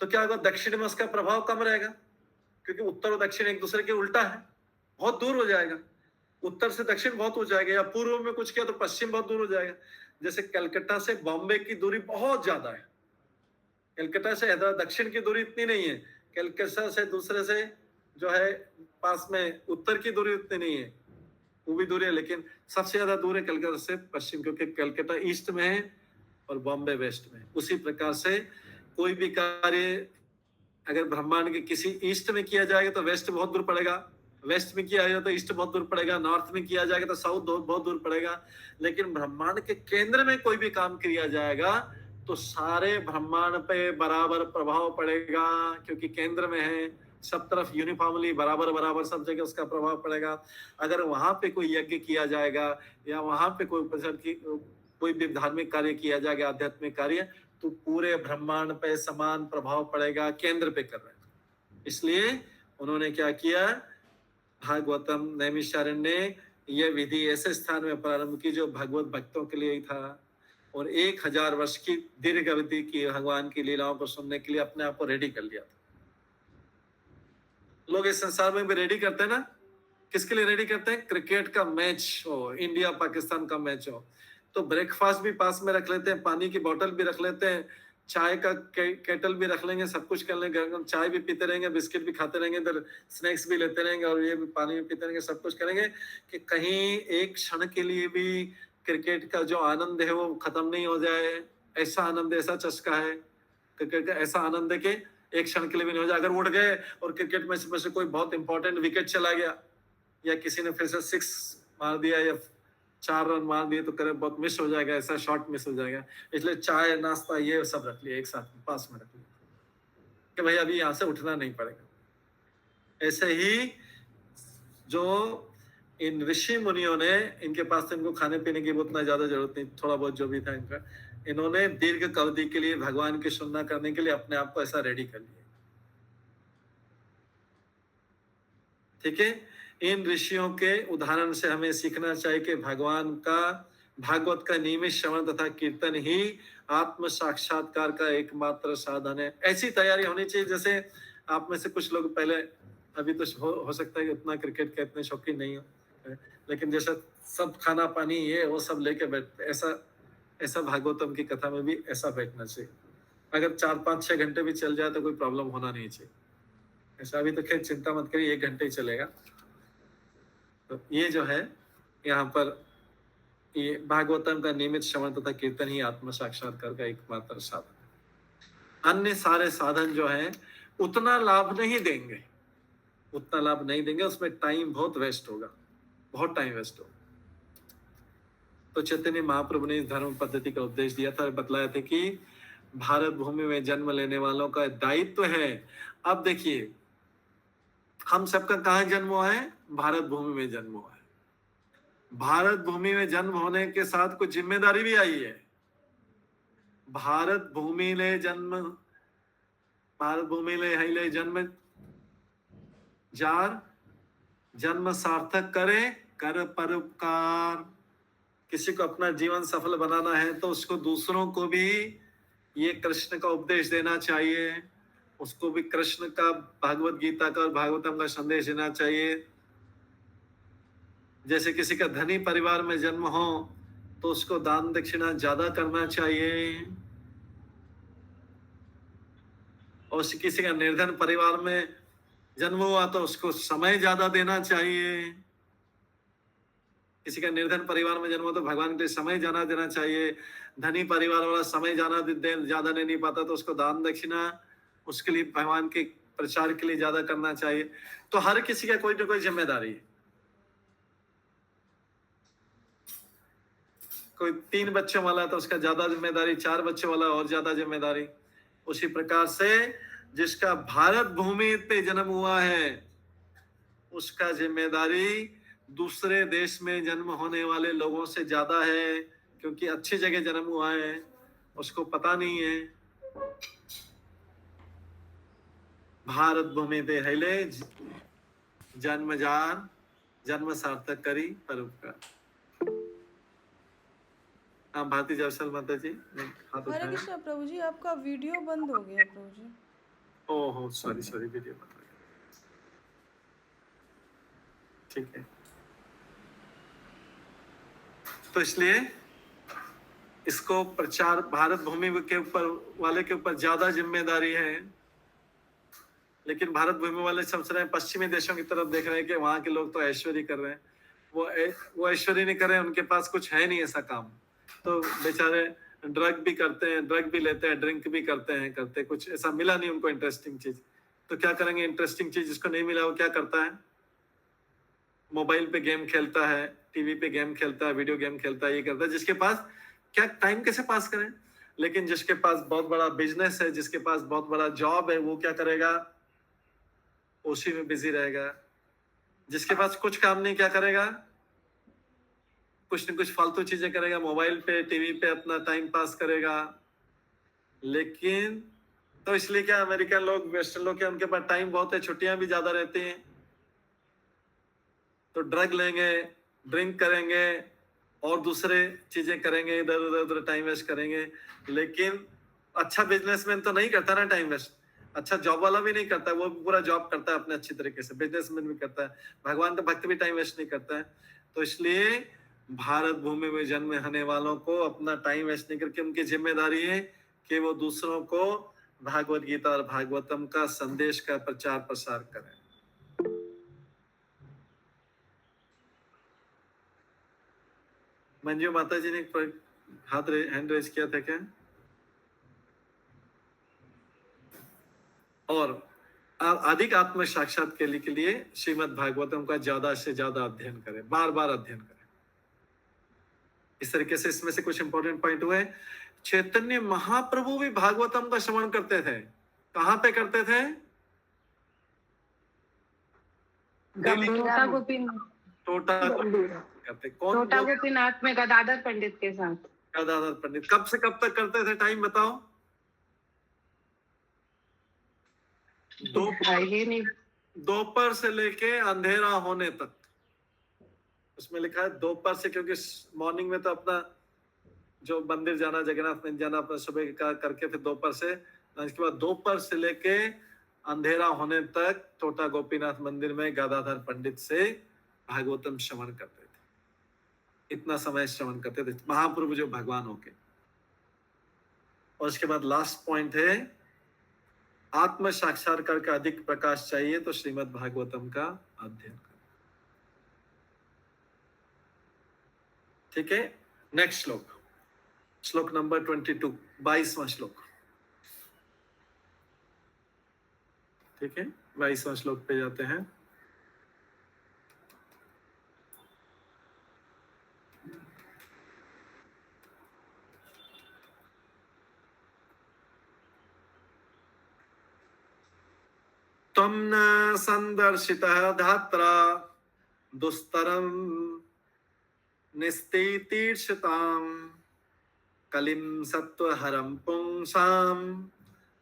तो क्या होगा? दक्षिण में उसका प्रभाव कम रहेगा, क्योंकि उत्तर और दक्षिण एक दूसरे के उल्टा है, बहुत दूर हो जाएगा। उत्तर से दक्षिण बहुत हो जाएगा, या पूर्व में कुछ किया तो पश्चिम बहुत दूर हो जाएगा। जैसे कलकत्ता से बॉम्बे की दूरी बहुत ज्यादा है, कलकत्ता से हैदराबाद दक्षिण की दूरी इतनी नहीं है। कलकत्ता से दूसरे से जो है पास में उत्तर की दूरी उतनी नहीं है, वो भी दूरी है, लेकिन सबसे ज्यादा दूर है कलकत्ता से पश्चिम, क्योंकि कलकत्ता ईस्ट में है और बॉम्बे वेस्ट में। उसी प्रकार से कोई भी कार्य अगर ब्रह्मांड के किसी ईस्ट में किया जाएगा तो वेस्ट बहुत दूर पड़ेगा, वेस्ट में किया जाएगा तो ईस्ट बहुत दूर पड़ेगा, नॉर्थ में किया जाएगा तो साउथ बहुत दूर पड़ेगा। लेकिन ब्रह्मांड के केंद्र में कोई भी काम किया जाएगा तो सारे ब्रह्मांड पे बराबर प्रभाव पड़ेगा, क्योंकि केंद्र में है, सब तरफ यूनिफॉर्मली बराबर बराबर सब जगह उसका प्रभाव पड़ेगा। अगर वहां पे कोई यज्ञ किया जाएगा या वहां पे कोई भी धार्मिक कार्य किया जाएगा, आध्यात्मिक कार्य, तो पूरे ब्रह्मांड पे समान प्रभाव पड़ेगा, केंद्र पे कर रहे हैं। इसलिए उन्होंने क्या किया? भागवतम नैमिषारण्य ने यह विधि ऐसे स्थान में प्रारंभ की जो भगवत भक्तों के लिए ही था, और 1000 वर्ष की दीर्घ अवधि की भगवान की लीलाओं को सुनने के लिए अपने आप को रेडी कर लिया था। लोग इस संसार में भी रेडी करते हैं ना, किसके लिए रेडी करते हैं? क्रिकेट का मैच हो, इंडिया पाकिस्तान का मैच हो, तो ब्रेकफास्ट भी पास में रख लेते हैं, पानी की बोतल भी रख लेते हैं, चाय का केटल भी रख लेंगे, सब कुछ कर लेंगे, चाय भी पीते रहेंगे, बिस्किट भी खाते रहेंगे, इधर स्नैक्स भी लेते रहेंगे, और ये भी पानी भी पीते रहेंगे, सब कुछ करेंगे कि कहीं एक क्षण के लिए भी क्रिकेट का जो आनंद है वो खत्म नहीं हो जाए। ऐसा आनंद, ऐसा चस्का है क्रिकेट का, ऐसा आनंद है कि एक क्षण के लिए भी नहीं हो जाए। अगर उठ गए और क्रिकेट मैच में से कोई बहुत इंपॉर्टेंट विकेट चला गया, या किसी ने फिर से 6 मार दिया या 4 रन मार दिए, तो करे बहुत मिस हो जाएगा, ऐसा शॉट मिस हो जाएगा। इसलिए चाय, नाश्ता, ये सब रख लिया एक साथ पास में रख लिया कि भाई अभी यहाँ से उठना नहीं पड़ेगा। ऐसे ही जो इन ऋषि मुनियों ने, इनके पास तो इनको खाने पीने की उतना ज्यादा जरूरत नहीं, थोड़ा बहुत जो भी था इनका, इन्होंने दीर्घ अवधि के लिए भगवान की सुनना करने के लिए अपने आप को ऐसा रेडी कर लिया। ठीक है, इन ऋषियों के उदाहरण से हमें सीखना चाहिए कि भगवान का, भागवत का नियमित श्रवण तथा कीर्तन ही आत्म साक्षात्कार का एकमात्र साधन है। ऐसी तैयारी होनी चाहिए, जैसे आप में से कुछ लोग पहले, अभी तो हो सकता है कि उतना क्रिकेट के इतने शौकीन नहीं हो, लेकिन जैसा सब खाना पानी ये वो सब लेके बैठते, ऐसा भागवतम की कथा में भी ऐसा बैठना चाहिए। अगर 4, 5, 6 घंटे भी चल जाए तो कोई प्रॉब्लम होना नहीं चाहिए। ऐसा अभी तो खैर चिंता मत करिए, 1 घंटे ही चलेगा। तो ये जो है यहाँ पर ये भागवतम का नियमित श्रवण तथा कीर्तन ही आत्म साक्षात्कार का एकमात्र साधन है। अन्य सारे साधन जो है उतना लाभ नहीं देंगे, उसमें टाइम बहुत वेस्ट होगा, बहुत टाइम वेस्ट होगा। तो चैतन्य महाप्रभु ने इस धर्म पद्धति का उपदेश दिया था, बतलाया था कि भारत भूमि में जन्म लेने वालों का दायित्व है। अब देखिए, हम सबका कहाँ जन्म हुआ है? भारत भूमि में जन्म हुआ है। भारत भूमि में जन्म होने के साथ कुछ जिम्मेदारी भी आई है। भारत भूमि ने जन्म भारत भूमि ले हिले जन्म जार, जन्म सार्थक करे, कर परोपकार। किसी को अपना जीवन सफल बनाना है तो उसको दूसरों को भी ये कृष्ण का उपदेश देना चाहिए, उसको भी कृष्ण का, भागवत गीता का और भागवतम का संदेश देना चाहिए। जैसे किसी का धनी परिवार में जन्म हो तो उसको दान दक्षिणा ज्यादा करना चाहिए, और किसी का निर्धन परिवार में जन्म हुआ तो उसको समय ज्यादा देना चाहिए। किसी का निर्धन परिवार में जन्म हो तो भगवान के लिए समय ज्यादा देना चाहिए। धनी परिवार वाला समय ज्यादा ज्यादा दे नहीं पाता तो उसको दान दक्षिणा, उसके लिए भगवान के प्रचार के लिए ज्यादा करना चाहिए। तो हर किसी का कोई ना कोई जिम्मेदारी है। कोई 3 बच्चों वाला है तो उसका ज्यादा जिम्मेदारी, 4 बच्चों वाला और ज्यादा जिम्मेदारी। उसी प्रकार से जिसका भारत भूमि पे जन्म हुआ है उसका जिम्मेदारी दूसरे देश में जन्म होने वाले लोगों से ज्यादा है, क्योंकि अच्छी जगह जन्म हुआ है, उसको पता नहीं है। भारत भूमि पे हिले जन्म जार, जन्म सार्थक करी परोपकार। हाँ, भारती जयसल माता जी हाथ हरे उठाया। कृष्णा प्रभु जी, आपका वीडियो बंद हो गया प्रभु जी। ओहो सॉरी वीडियो बंद हो गया। ठीक है, तो इसलिए इसको प्रचार, भारत भूमि के ऊपर वाले के ऊपर ज्यादा जिम्मेदारी है। लेकिन भारत भूमि वाले समझ रहे हैं, पश्चिमी देशों की तरफ देख रहे हैं कि वहां के लोग तो ऐश्वर्य कर रहे हैं, वो ऐश्वर्य नहीं कर रहे हैं, उनके पास कुछ है नहीं ऐसा काम, तो बेचारे ड्रग भी करते हैं, ड्रग भी लेते हैं, ड्रिंक भी करते कुछ ऐसा मिला नहीं उनको इंटरेस्टिंग चीज, तो क्या करेंगे? इंटरेस्टिंग चीज जिसको नहीं मिला वो क्या करता है? मोबाइल पे गेम खेलता है, टीवी पे गेम खेलता है, वीडियो गेम खेलता है, ये करता है। जिसके पास क्या टाइम कैसे पास करें? लेकिन जिसके पास बहुत बड़ा बिजनेस है, जिसके पास बहुत बड़ा जॉब है, वो क्या करेगा? उसी में बिजी रहेगा। जिसके पास कुछ काम नहीं, क्या करेगा? कुछ न कुछ फालतू चीजें करेगा, मोबाइल पे टीवी पे अपना टाइम पास करेगा। लेकिन तो इसलिए क्या अमेरिकन लोग, वेस्टर्न लोग, क्या उनके पास टाइम बहुत है, छुट्टियां भी ज्यादा रहती हैं, तो ड्रग लेंगे, ड्रिंक करेंगे और दूसरे चीजें करेंगे, इधर उधर टाइम वेस्ट करेंगे। लेकिन अच्छा बिजनेसमैन तो नहीं करता ना टाइम वेस्ट, अच्छा जॉब वाला भी नहीं करता, वो पूरा जॉब करता है अपने अच्छी तरीके से, बिजनेसमैन भी करता है, भगवान का भक्त भी टाइम वेस्ट नहीं करता है। तो इसलिए भारत भूमि में जन्म होने वालों को अपना टाइम वेस्ट नहीं करके उनकी जिम्मेदारी है कि वो दूसरों को भागवत गीता और भागवतम का संदेश का प्रचार प्रसार करें। मंजू माता जी ने हाथ हैंड रेज किया था क्या? और अधिक आत्म साक्षात्कार के लिए श्रीमद् भागवतम का ज्यादा से ज्यादा अध्ययन करें, बार बार अध्ययन करें। इस तरीके से इसमें से कुछ इंपॉर्टेंट पॉइंट हुए। चैतन्य महाप्रभु भी भागवतम का श्रवण करते थे। कहाँ पे करते थे? टोटा करते। कौन? टोटा गोपीनाथ में गदाधर पंडित के साथ। गदाधर पंडित। कब से कब तक करते थे? टाइम बताओ। दोपहर से लेके अंधेरा होने तक। उसमें लिखा है दोपहर से, क्योंकि मॉर्निंग में तो अपना जो मंदिर जाना, जगन्नाथ मंदिर जाना, अपना सुबह का करके फिर दोपहर से, इसके बाद दोपहर से लेके अंधेरा होने तक टोटा गोपीनाथ मंदिर में गदाधर पंडित से भागवतम श्रवण करते थे। इतना समय श्रवण करते थे महाप्रभु जो भगवान होके। और उसके बाद लास्ट पॉइंट है, आत्म साक्षात्कार का अधिक प्रकाश चाहिए तो श्रीमद् भागवतम का अध्ययन करें। ठीक है, नेक्स्ट श्लोक, श्लोक नंबर 22, 22वां श्लोक। ठीक है, 22वां श्लोक पे जाते हैं। त्वं न संदर्शितः धात्रा दुस्तरं निस्तीतीर्षताम् कलिं सत्त्वहरं पुंसां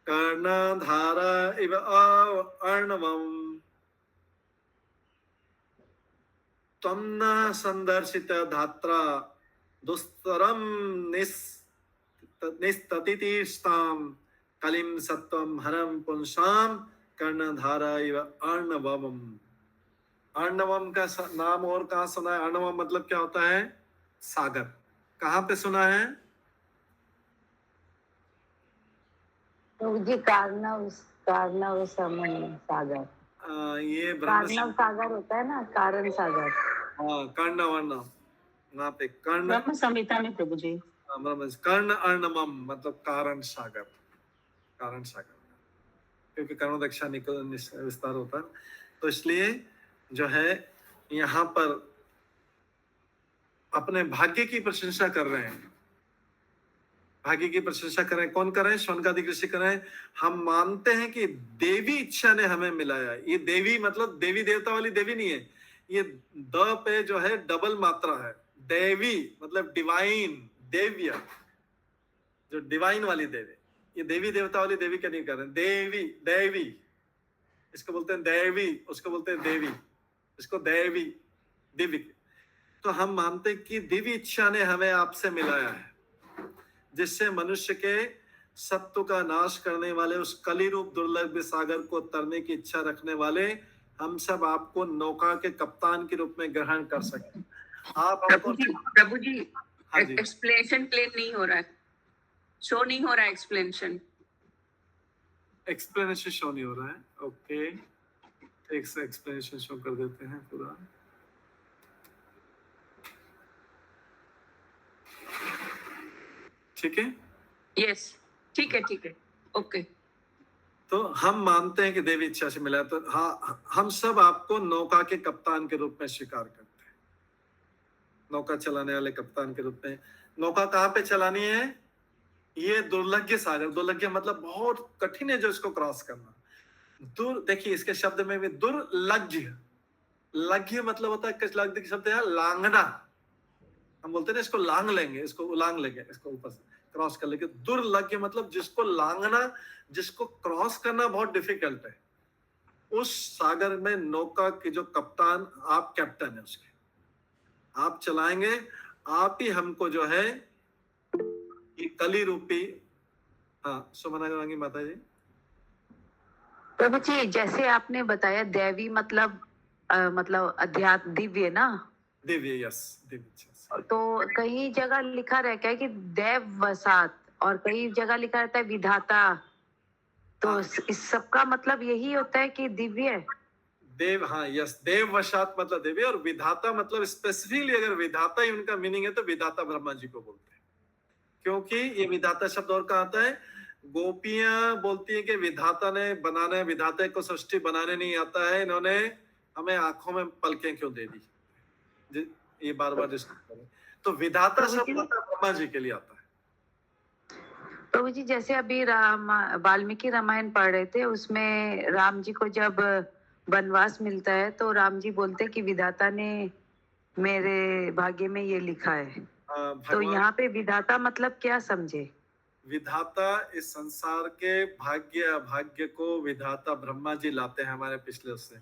कर्णधारा इव अर्णवम् त्वं न संदर्शित धात्रा दुस्तरम निस्ततितीर्षताम् कलिं सत्वं हरं पुंसाम कर्णधारा इव अर्णवम्। अर्णवम का नाम और कहाँ सुना है? अर्णवम मतलब क्या होता है? सागर। कहाँ पे सुना है? तो जी कार्नव सागर। ये कार्नव सागर होता है ना, कारण सागर। हाँ, कर्ण अर्णव, वहाँ पे कर्ण ब्रह्म संहिता में प्रभु जी। कर्ण अर्णवम मतलब कारण सागर, कारण सागर, क्योंकि कर्णोदक्षा विस्तार होता है। तो इसलिए जो है यहाँ पर अपने भाग्य की प्रशंसा कर रहे हैं। भाग्य की प्रशंसा करें, कौन करें? शौनकादिक ऋषि करें। हम मानते हैं कि देवी इच्छा ने हमें मिलाया। ये देवी मतलब देवी देवता वाली देवी नहीं है, ये द पे जो है डबल मात्रा है। देवी मतलब डिवाइन, देव्य, जो डिवाइन वाली देवी। ये देवी देवता वाली देवी क्या नहीं कर रहे? देवी, देवी, इसको बोलते हैं देवी, उसको बोलते हैं देवी, इसको देवी, दिव्य। तो हम मानते हैं कि दिव्य इच्छा ने हमें आपसे मिलाया है, जिससे मनुष्य के सत्व का नाश करने वाले उस कली रूप दुर्लभ सागर को तरने की इच्छा रखने वाले हम सब आपको नौका के कप्तान के रूप में ग्रहण कर सके। आप प्रभु जी हाँ जी, एक्सप्लेनेशन क्लियर नहीं हो रहा है, शो नहीं हो रहा है एक्सप्लेनेशन। एक्सप्लेनेशन शो नहीं हो रहा है। ओके, एक से एक्सप्लेनेशन शो कर देते हैं पूरा। ठीक है, यस ठीक है, ठीक है, ओके। तो हम मानते हैं कि देवी इच्छा से मिला। तो हाँ, हम सब आपको नौका के कप्तान के रूप में स्वीकार करते हैं, नौका चलाने वाले कप्तान के रूप में। नौका कहाँ पे चलानी है? ये दुर्लभ सागर। दुर्लभ मतलब बहुत कठिन है जो इसको क्रॉस करना। देखिए इसके शब्द में भी दुर्लभ, लघ्य मतलब होता है, लघ्य शब्द है लांगना। हम बोलते हैं ना इसको लांग लेंगे, इसको उलांग लेंगे, इसको ऊपर से क्रॉस कर लेंगे। दुर्लभ मतलब जिसको लांगना, जिसको क्रॉस करना बहुत डिफिकल्ट है। उस सागर में नौका के जो कप्तान, आप कैप्टन है उसके, आप चलाएंगे। आप ही हमको जो है ये कली रूपी। हाँ सुमना गवांगी माता जी। प्रभु जी जैसे आपने बताया देवी मतलब अध्यात्म, दिव्य ना? दिव्य, यस, दिव्य। तो कई जगह लिखा रहता है कि देव वसात, और कई जगह लिखा रहता है विधाता। तो इस सब का मतलब यही होता है कि दिव्य देव। हाँ यस, देव वशात मतलब दिव्य, और विधाता मतलब स्पेसिफिकली अगर विधाता ही उनका मीनिंग है तो विधाता ब्रह्मा जी को बोलते हैं। क्योंकि ये विधाता शब्द और कहाँ आता है? गोपियां बोलती है कि विधाता ने बनाने, विधाता को सृष्टि बनाने नहीं आता है, इन्होंने हमें आंखों में पलकें क्यों दे दी? ये बार बार डिस्कस करें। तो विधाता शब्द ब्रह्मा जी के लिए आता है। प्रभु जी जैसे अभी वाल्मीकि रामायण पढ़ रहे थे, उसमें राम जी को जब वनवास मिलता है तो राम जी बोलते हैं कि विधाता ने मेरे भाग्य में ये लिखा है। तो यहाँ पे विधाता मतलब क्या समझे? विधाता इस संसार के भाग्य अभाग्य को विधाता ब्रह्मा जी लाते हैं हमारे पिछले उससे।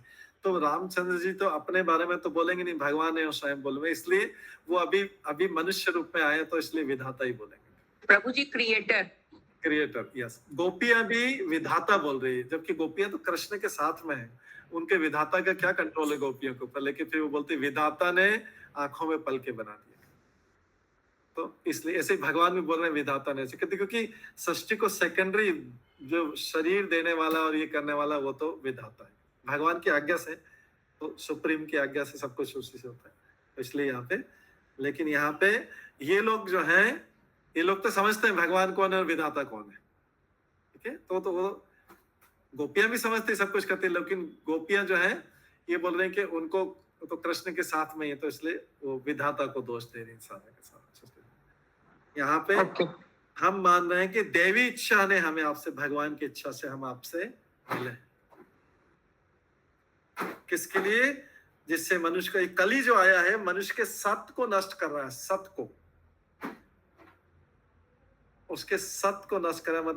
तो रामचंद्र जी तो अपने बारे में तो बोलेंगे नहीं, भगवान है स्वयं बोलेंगे, इसलिए वो अभी मनुष्य रूप में आए तो इसलिए विधाता ही बोलेंगे। प्रभु जी क्रिएटर, यस। गोपियां भी विधाता बोल रही है, जबकि गोपियां तो कृष्ण के साथ में है, उनके विधाता का क्या कंट्रोल है गोपियों के ऊपर। लेकिन फिर वो बोलते विधाता ने आंखों में पलके बना दिए। तो इसलिए ऐसे भगवान भी बोल रहे हैं विधाता ने, क्योंकि सृष्टि को सेकेंडरी जो शरीर देने वाला और ये करने वाला वो तो विधाता है। भगवान की आज्ञा से, तो सुप्रीम की आज्ञा से सब कुछ उसी से होता है। तो इसलिए यहाँ पे, लेकिन यहाँ पे ये लोग जो हैं, ये लोग तो समझते हैं भगवान कौन है और विधाता कौन है। ठीक है, तो वो गोपियां भी समझते सब कुछ करते हैं, लेकिन गोपियां जो है ये बोल रहे हैं कि उनको तो कृष्ण के साथ में ही है, तो इसलिए वो विधाता को दोष दे रही है सारे के साथ। यहाँ पे हम मान रहे हैं कि देवी इच्छा ने हमें आपसे, भगवान की इच्छा से हम आपसे मिले। किसके लिए? जिससे मनुष्य का कली जो आया है, मनुष्य के सत्य को नष्ट कर रहा है, सत्य को, उसके सत्य को नष्ट कर रहा है।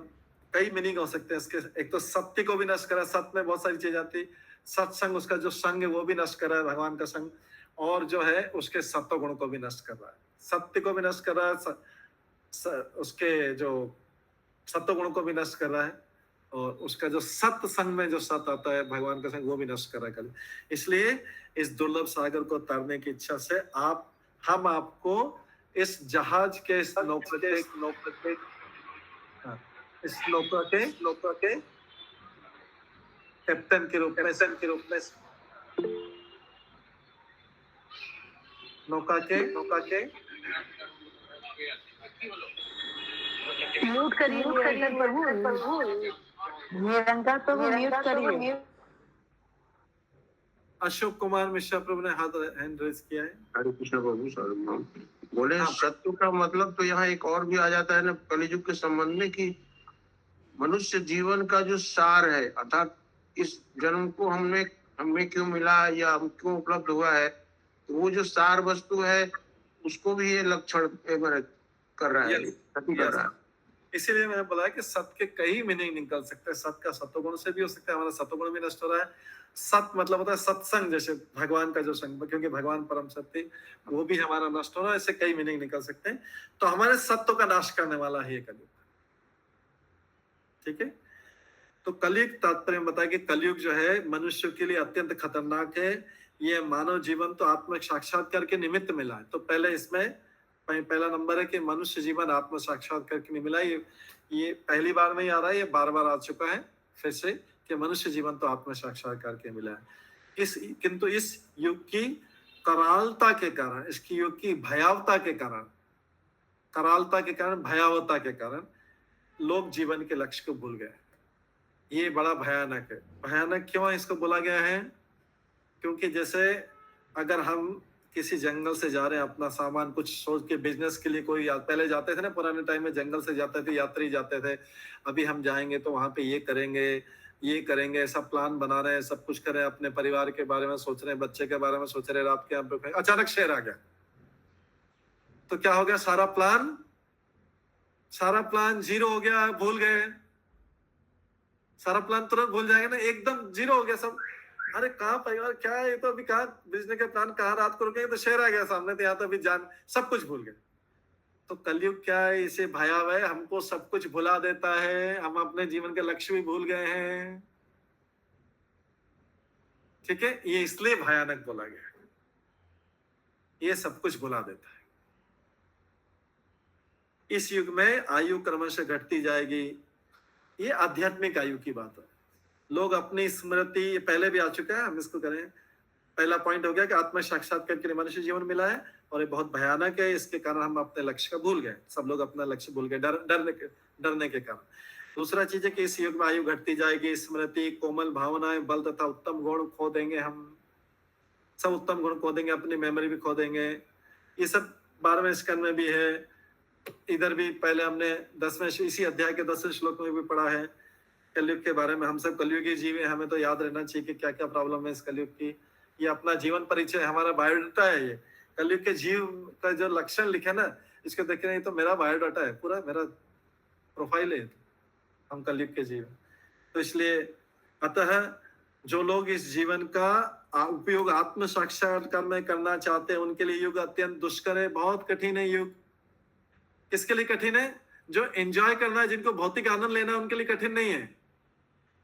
कई मीनिंग हो सकते हैं इसके। एक तो सत्य को भी नष्ट करा, सत्य में बहुत सारी चीज आती, सत्संग उसका जो संग है वो भी नष्ट कर रहा है भगवान का संग, और जो है उसके सत्व गुण को भी नष्ट कर रहा है, सत्य को भी नष्ट कर रहा है, उसके जो सत्व गुण को भी नष्ट कर रहा है, और उसका जो सत्य संग में जो सत्य आता है भगवान का संग वो भी नष्ट कर रहा है कल। इसलिए इस दुर्लभ सागर को तरने की इच्छा से हम आपको इस जहाज के इस नौका के कैप्टन के रूप में नौका के म्यूट करिए प्रभु, निरंकार प्रभु म्यूट करिए। अशोक कुमार मिश्रा प्रभु ने हैंड रेज किया है। हरे कृष्ण प्रभु सर्वनाम बोले। सत्य का मतलब तो यहाँ एक और भी आ जाता है ना कलियुग के संबंध में, कि मनुष्य जीवन का जो सार है, अर्थात इस जन्म को हमें क्यों मिला या हम क्यों उपलब्ध हुआ है, तो वो जो सार वस्तु है उसको भी ये लक्षण कर रहा है। इसीलिए मैंने बोला कि सत्य के कई मीनिंग निकल सकते हैं। सत्य का सत्वगुण से भी हो सकता है, हमारा सत्वगुण भी नष्ट हो रहा है। सत्य मतलब होता है सत्संग, जैसे भगवान का जो संग, क्योंकि भगवान परम सत्य, वो भी हमारा नष्ट हो रहा है। ऐसे कई मीनिंग निकल सकते हैं। तो हमारे सत्व का नाश करने वाला है ये कलयुग। ठीक है, तो कलयुग तात्पर्य में बताया कि कलयुग जो है मनुष्य के लिए अत्यंत खतरनाक है। ये मानव जीवन तो आत्म साक्षात्कार के निमित्त मिला है। तो पहले इसमें पहला नंबर है कि मनुष्य जीवन आत्म साक्षात्कार के नहीं मिला। ये पहली बार नहीं आ रहा है, ये बार बार आ चुका है फिर से, कि मनुष्य जीवन तो आत्म साक्षात्कार के मिला है। किंतु इस युग की करालता के कारण, इसकी युग की भयावता के कारण, करालता के कारण, भयावता के कारण लोग जीवन के लक्ष्य को भूल गए। ये बड़ा भयानक है। भयानक क्यों इसको बोला गया है? क्योंकि जैसे अगर हम किसी जंगल से जा रहे हैं, अपना सामान कुछ सोच के बिजनेस के लिए, कोई पहले जाते थे ना, पुराने टाइम में जंगल से जाते थे, यात्री जाते थे, अभी हम जाएंगे तो वहां पे ये करेंगे, ऐसा प्लान बना रहे हैं, सब कुछ कर रहे हैं, अपने परिवार के बारे में सोच रहे हैं, बच्चे के बारे में सोच रहे हैं, रात के यहाँ पे अचानक शेर आ गया तो क्या हो गया? सारा प्लान जीरो हो गया, भूल गए। सारा प्लान तुरंत भूल जाएंगे ना, एकदम जीरो हो गया सब। अरे कहाँ परिवार, क्या है, ये तो अभी कहाँ बिजनेस का प्लान, कहाँ रात को रुकेंगे, तो शेर आ गया सामने, तो यहाँ तो अभी जान सब कुछ भूल गए। तो कलयुग क्या है, इसे भयावह है, हमको सब कुछ भुला देता है, हम अपने जीवन के लक्ष्य भी भूल गए हैं। ठीक है, ये इसलिए भयानक बोला गया है, ये सब कुछ भुला देता है। इस युग में आयु क्रमशः घटती जाएगी। ये आध्यात्मिक आयु की बात है। लोग अपनी स्मृति, पहले भी आ चुका है, हम इसको करें। पहला पॉइंट हो गया कि आत्म साक्षात्कार के लिए मनुष्य जीवन मिला है, और ये बहुत भयानक है। इसके कारण हम अपने लक्ष्य का भूल गए, सब लोग अपना लक्ष्य भूल गए डरने के कारण। दूसरा चीज है कि इस युग में आयु घटती जाएगी, स्मृति, कोमल भावनाएं, बल तथा उत्तम गुण खो देंगे। हम सब उत्तम गुण खो देंगे, अपनी मेमोरी भी खो देंगे। ये सब 12वें स्कंद में भी है, इधर भी पहले हमने 10वें इसी अध्याय के 10वें श्लोक में भी पढ़ा है कलयुग के बारे में। हम सब कलयुगी जीव हैं, हमें तो याद रहना चाहिए कि क्या क्या प्रॉब्लम है इस कलयुग की। ये अपना जीवन परिचय, हमारा बायोडाटा है। ये कलयुग के जीव का जो लक्षण लिखे ना, इसको देख के, नहीं तो मेरा बायोडाटा है, पूरा मेरा प्रोफाइल है, हम कलयुग के जीव। तो इसलिए अतः जो लोग इस जीवन का उपयोग आत्म साक्षात्कार में करना चाहते हैं, उनके लिए युग अत्यंत दुष्कर है, बहुत कठिन है युग। किसके लिए कठिन है? जो एंजॉय करना है, जिनको भौतिक आनंद लेना है, उनके लिए कठिन नहीं है।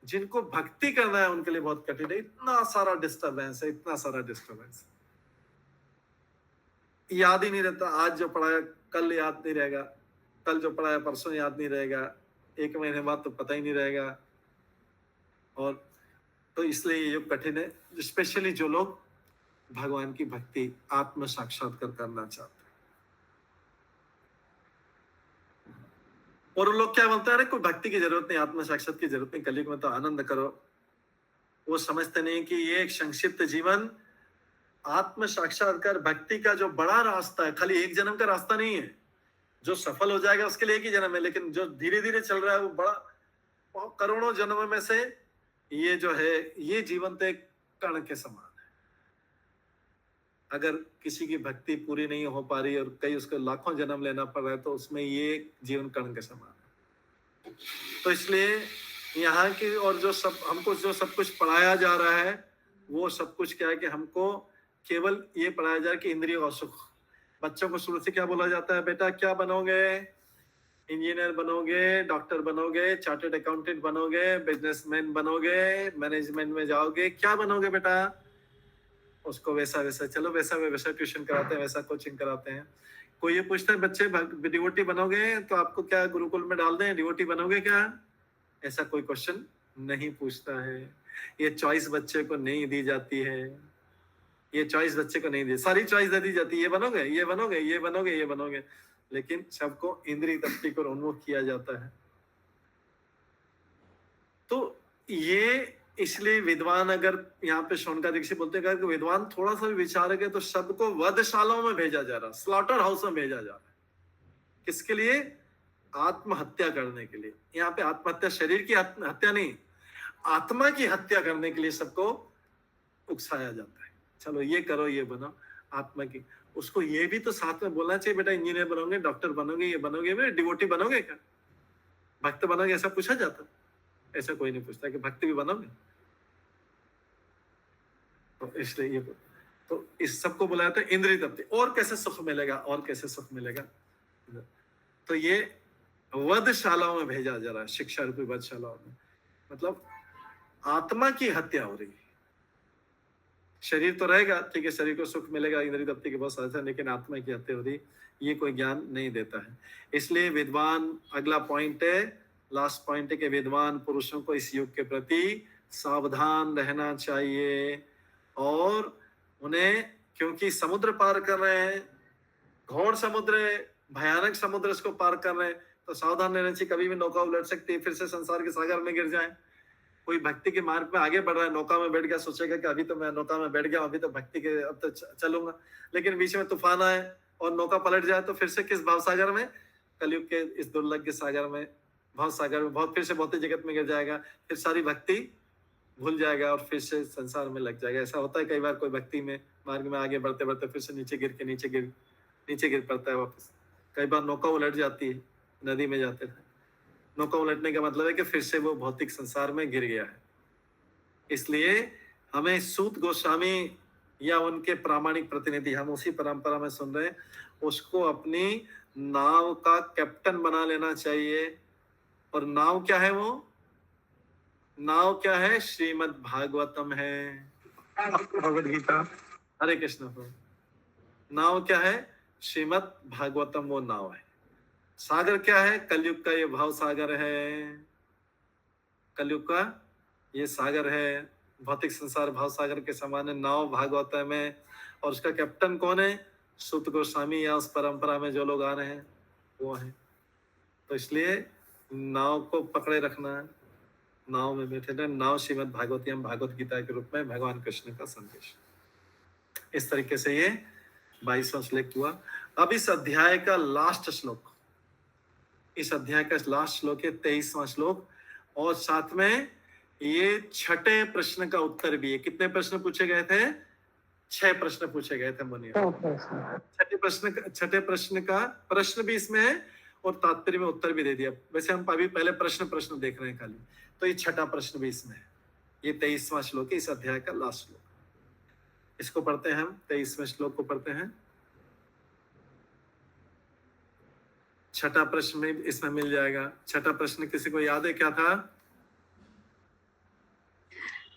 जिनको भक्ति करना है उनके लिए बहुत कठिन है। इतना सारा डिस्टर्बेंस है, इतना सारा डिस्टर्बेंस, याद ही नहीं रहता। आज जो पढ़ाया कल याद नहीं रहेगा, कल जो पढ़ाया परसों याद नहीं रहेगा, 1 महीने बाद तो पता ही नहीं रहेगा। और तो इसलिए ये युग कठिन है, स्पेशली जो लोग भगवान की भक्ति, आत्म साक्षात्कार करना चाहते हैं। और लोग क्या बोलते हैं, कोई भक्ति की जरूरत नहीं, आत्म साक्षात की जरूरत नहीं, कलयुग में तो आनंद करो। वो समझते नहीं कि ये एक संक्षिप्त जीवन, आत्म साक्षात्कार भक्ति का जो बड़ा रास्ता है, खाली एक जन्म का रास्ता नहीं है। जो सफल हो जाएगा उसके लिए एक ही जन्म है, लेकिन जो धीरे धीरे चल रहा है वो बड़ा करोड़ों जन्मों में से ये जो है, ये जीवन तो एक कण के समान है। अगर किसी की भक्ति पूरी नहीं हो पा रही और कई उसको लाखों जन्म लेना पड़ रहा है, तो उसमें ये जीवन कण के समान है। तो इसलिए यहाँ की और जो सब हमको जो सब कुछ पढ़ाया जा रहा है वो सब कुछ क्या है कि हमको केवल ये पढ़ाया जा रहा है कि इंद्रियों का सुख। बच्चों को शुरू से क्या बोला जाता है, बेटा क्या बनोगे, इंजीनियर बनोगे, डॉक्टर बनोगे, चार्टर्ड अकाउंटेंट बनोगे, बिजनेसमैन बनोगे, मैनेजमेंट में जाओगे, क्या बनोगे बेटा। उसको वैसा वैसा चलो वैसा ट्यूशन कराते हैं, वैसा कोचिंग कराते हैं। कोई ये पूछता है बच्चे डिवोटी बनोगे तो आपको क्या गुरुकुल में डाल दें, डिवोटी बनोगे क्या, ऐसा कोई क्वेश्चन नहीं पूछता है। ये चॉइस बच्चे को नहीं दी जाती है, ये चॉइस बच्चे को नहीं दी, सारी चॉइस दे दी जाती है, ये बनोगे ये बनोगे ये बनोगे ये बनोगे, लेकिन सबको इंद्रिय तृप्ति को उन्मुख किया जाता है। तो ये इसलिए विद्वान, अगर यहाँ पे शौनकादिक ऋषि बोलते हैं कि विद्वान थोड़ा सा भी विचारक है तो सबको वधशालाओं में भेजा जा रहा, स्लॉटर हाउस में भेजा जा रहा है। किसके लिए, आत्महत्या करने के लिए। यहाँ पे आत्महत्या शरीर की हत्या नहीं, आत्मा की हत्या करने के लिए सबको उकसाया जाता है। चलो ये करो ये बनो, आत्मा की। उसको ये भी तो साथ में बोलना चाहिए, बेटा इंजीनियर बनोगे, डॉक्टर बनोगे, ये बनोगे, डिवोटी बनोगे क्या, भक्त बनोगे, ऐसा पूछा जाता? ऐसा कोई नहीं पूछता कि भक्त भी बनोगे। तो इसलिए ये तो इस सबको बुलाया था इंद्रिय तृप्ति। और कैसे सुख मिलेगा, और कैसे सुख मिलेगा, तो ये वधशालाओं में भेजा जा रहा है, शिक्षा रूपी वधशालाओं में। मतलब आत्मा की हत्या हो रही है। शरीर तो रहेगा, ठीक है, शरीर को सुख मिलेगा, इंद्रिय तृप्ति के बहुत साधन, लेकिन आत्मा की हत्या हो रही, ये कोई ज्ञान नहीं देता है। इसलिए विद्वान, अगला पॉइंट है, लास्ट पॉइंट है कि विद्वान पुरुषों को इस युग के प्रति सावधान रहना चाहिए। और उन्हें, क्योंकि समुद्र पार कर रहे हैं, घोर समुद्र, भयानक समुद्र इसको पार कर रहे हैं, तो सावधान रहना चाहिए। कभी भी नौका उलट सकती है, फिर से संसार के सागर में गिर जाए। कोई भक्ति के मार्ग में आगे बढ़ रहा है, नौका में बैठ गया, सोचेगा कि अभी तो मैं नौका में बैठ गया, अभी तो भक्ति के, अब तो चलूंगा, लेकिन बीच में तूफान आए और नौका पलट जाए, तो फिर से किस भाव सागर में, कलयुग के इस दुर्लभ सागर में, भाव सागर में, बहुत फिर से भौतिक जगत में गिर जाएगा, फिर सारी भक्ति भूल जाएगा और फिर से संसार में लग जाएगा। ऐसा होता है कई बार, कोई भक्ति में मार्ग में आगे बढ़ते बढ़ते फिर से नीचे गिर पड़ता है वापस। कई बार नौका उलट जाती है, नदी में जाते थे, नौका उलटने का मतलब है कि फिर से वो भौतिक संसार में गिर गया है। इसलिए हमें सूत गोस्वामी या उनके प्रामाणिक प्रतिनिधि, हम उसी परंपरा में सुन रहे हैं, उसको अपनी नाव का कैप्टन बना लेना चाहिए। और नाव क्या है, वो नाव क्या है, श्रीमद् भागवतम है, भगवद गीता, हरे कृष्ण। नाव क्या है, श्रीमद् भागवतम, वो नाव है। सागर क्या है, कलयुग का ये भाव सागर है, कलयुग का ये सागर है, भौतिक संसार भाव सागर के समान है, नाव भागवतम है। और उसका कैप्टन कौन है, सूत गोस्वामी, या उस परंपरा में जो लोग आ रहे हैं वो है। तो इसलिए नाव को पकड़े रखना है, नाव में बैठे रहना। नाव श्रीमद् भागवतम, भागवत गीता के रूप में भगवान कृष्ण का संदेश। इस तरीके से ये 22वां श्लोक हुआ। अब इस अध्याय का लास्ट श्लोक, इस अध्याय का लास्ट श्लोक है 23वां श्लोक, और साथ में ये छठे प्रश्न का उत्तर भी है। कितने प्रश्न पूछे गए थे, 6 प्रश्न पूछे गए थे मुनियों। छठे प्रश्न का प्रश्न भी इसमें है और तात्पर्य में उत्तर भी दे दिया। वैसे हम अभी पहले प्रश्न देख रहे हैं खाली, तो ये छठा प्रश्न भी इसमें है। ये 23वां श्लोक है, इस अध्याय का लास्ट श्लोक। इसको पढ़ते हैं हम, 23वें श्लोक को पढ़ते हैं। छठा प्रश्न में इसमें मिल जाएगा। छठा प्रश्न किसी को याद है क्या था?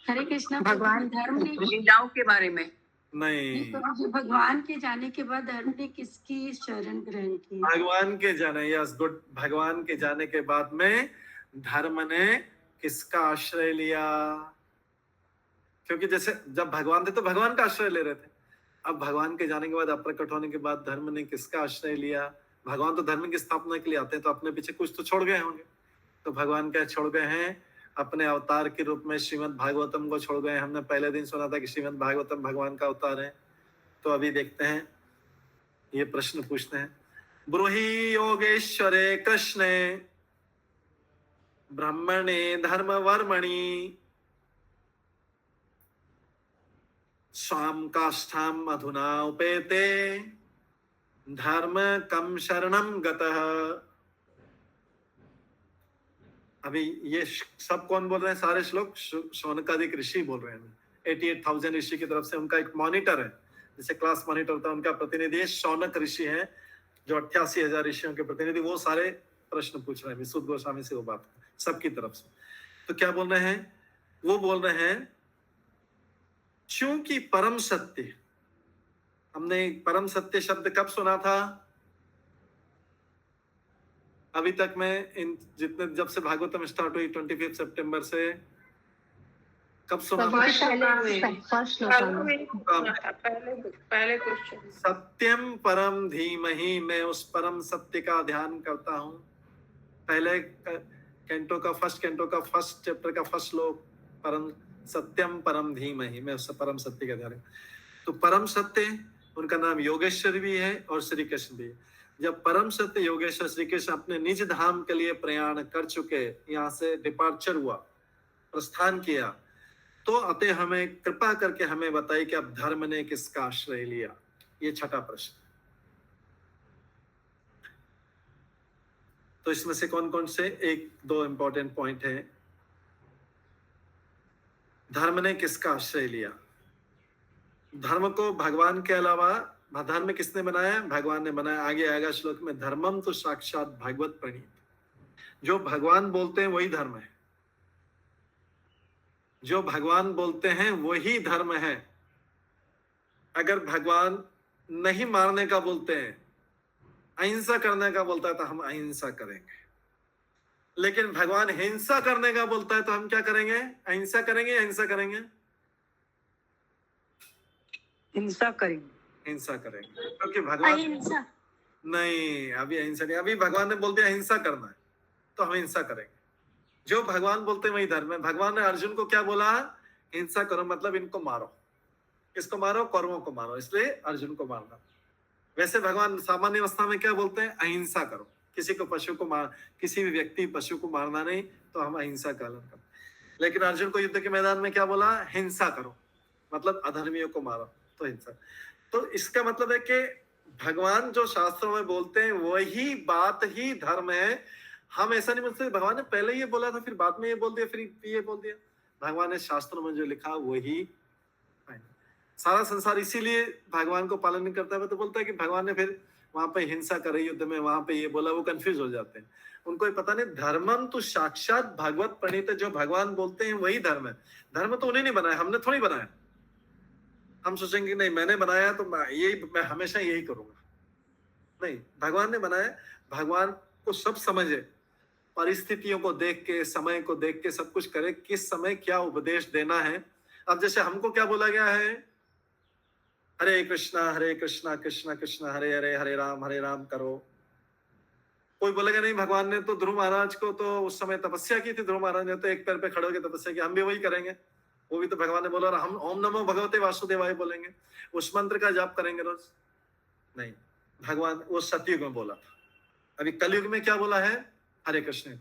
हरे कृष्णा, भगवान धर्म ने लीलाओं के बारे में नहीं, भगवान के जाने के बाद धर्म ने किसकी शरण ग्रहण की? भगवान के जाने, यस गुड, भगवान के जाने के बाद में धर्म ने किसका आश्रय लिया? क्योंकि जैसे जब भगवान थे तो भगवान का आश्रय ले रहे थे, अब भगवान के जाने के बाद, अप्रकट होने के बाद धर्म ने किसका आश्रय लिया? भगवान तो धर्म की स्थापना के लिए आते हैं, तो अपने पीछे कुछ तो छोड़ गए होंगे। तो भगवान क्या छोड़ गए हैं? अपने अवतार के रूप में श्रीमद् भागवतम को छोड़ गए। हमने पहले दिन सुना था कि श्रीमद् भागवतम भगवान का अवतार है। तो अभी देखते हैं, ये प्रश्न पूछते हैं। ब्रूहि योगेश्वरे कृष्णे ब्रह्मणे धर्म वर्मणि स्वाम काष्ठाम अधुना उपेते धर्म कम शरणम गतः। अभी ये सब कौन बोल रहे हैं? सारे श्लोक शौनकादिक ऋषि बोल रहे हैं। 88,000 ऋषि की तरफ से उनका एक मॉनिटर है, जैसे क्लास मॉनिटर होता है, उनका प्रतिनिधि शौनक ऋषि है, जो 88,000 ऋषियों के प्रतिनिधि, वो सारे प्रश्न पूछ रहे हैं विशुद्ध गोस्वामी से, वो बात सबकी तरफ से। तो क्या बोल रहे हैं? वो बोल रहे हैं चूंकि परम सत्य, हमने परम सत्य शब्द कब सुना था? अभी तक में इन जितने, जब से भागवतम स्टार्ट हुई 25 सितंबर से, कब सुना था? पहले क्वेश्चन। सत्यम परम धीमहि, मैं उस परम सत्य का ध्यान करता हूं। पहले कैंटो का फर्स्ट चैप्टर का फर्स्ट श्लोक, परम सत्यम परम धीमहि, मैं उस परम सत्य का ध्यान। तो परम सत्य, उनका नाम योगेश्वर भी है और श्री कृष्ण भी है। जब परम सत्य योगेश्वर श्री कृष्ण अपने निज धाम के लिए प्रयाण कर चुके, यहाँ से डिपार्चर हुआ, प्रस्थान किया, तो अतः हमें कृपा करके हमें बताइए कि अब धर्म ने किसका आश्रय लिया। ये छठा प्रश्न। तो इसमें से कौन कौन से एक दो इंपॉर्टेंट पॉइंट है। धर्म ने किसका आश्रय लिया? धर्म को भगवान के अलावा धर्म किसने बनाया? भगवान ने बनाया। आगे आएगा श्लोक में, धर्मम तो साक्षात भागवत प्रणीत। जो भगवान बोलते हैं वही धर्म है, जो भगवान बोलते हैं वही धर्म है। अगर भगवान नहीं मारने का बोलते हैं, अहिंसा करने का बोलता है, तो हम अहिंसा करेंगे। लेकिन भगवान हिंसा करने का बोलता है तो हम क्या करेंगे? अहिंसा करेंगे या हिंसा करेंगे? हिंसा करेंगे। हिंसा करेंगे, क्योंकि भगवान नहीं, अभी अहिंसा नहीं। अभी भगवान ने बोल दिया हिंसा करना है, तो हम हिंसा करेंगे। जो भगवान बोलते हैं वही धर्म है। भगवान ने अर्जुन को क्या बोला? हिंसा करो, मतलब इनको मारो। किसको मारो? कौरवों को मारो, इसलिए अर्जुन को मारना। वैसे भगवान सामान्य अवस्था में क्या बोलते हैं? अहिंसा करो। किसी को पशु को मार, किसी भी व्यक्ति पशु को मारना नहीं, तो हम अहिंसा का पालन करो। लेकिन अर्जुन को युद्ध के मैदान में क्या बोला? हिंसा करो, मतलब अधर्मियों को मारो, तो हिंसा। तो इसका मतलब है कि भगवान जो शास्त्रों में बोलते हैं वही बात ही धर्म है। हम ऐसा नहीं बोलते भगवान ने पहले ये बोला था, फिर बाद में ये बोल दिया, फिर ये बोल दिया। भगवान ने शास्त्रों में जो लिखा वही सारा संसार। इसीलिए भगवान को पालन नहीं करता है, तो बोलता है कि भगवान ने फिर वहां पे हिंसा करे युद्ध में, वहां पे ये बोला, वो कंफ्यूज हो जाते हैं। उनको ये पता नहीं, धर्मम तो साक्षात भागवत प्रणीत, जो भगवान बोलते हैं वही धर्म है। धर्म तो उन्हें नहीं बनाया, हमने थोड़ी बनाया। हम सोचेंगे नहीं मैंने बनाया तो मैं हमेशा यही करूंगा, नहीं, भगवान ने बनाया। भगवान को सब समझ है, परिस्थितियों को देख के, समय को देख के सब कुछ करे, किस समय क्या उपदेश देना है। अब जैसे हमको क्या बोला गया है? हरे कृष्णा कृष्णा कृष्णा हरे हरे, हरे राम करो। कोई बोलेगा नहीं, भगवान ने तो ध्रुव महाराज को तो उस समय तपस्या की थी, ध्रुव महाराज ने तो एक पैर पे खड़े होकर तपस्या की, हम भी वही करेंगे। वो भी तो भगवान ने बोला, और हम ओम नमो भगवते वासुदेवाय बोलेंगे, उस मंत्र का जाप करेंगे रोज। नहीं, भगवान वो सतयुग में बोला था। अभी कलयुग में क्या बोला है? हरे कृष्ण।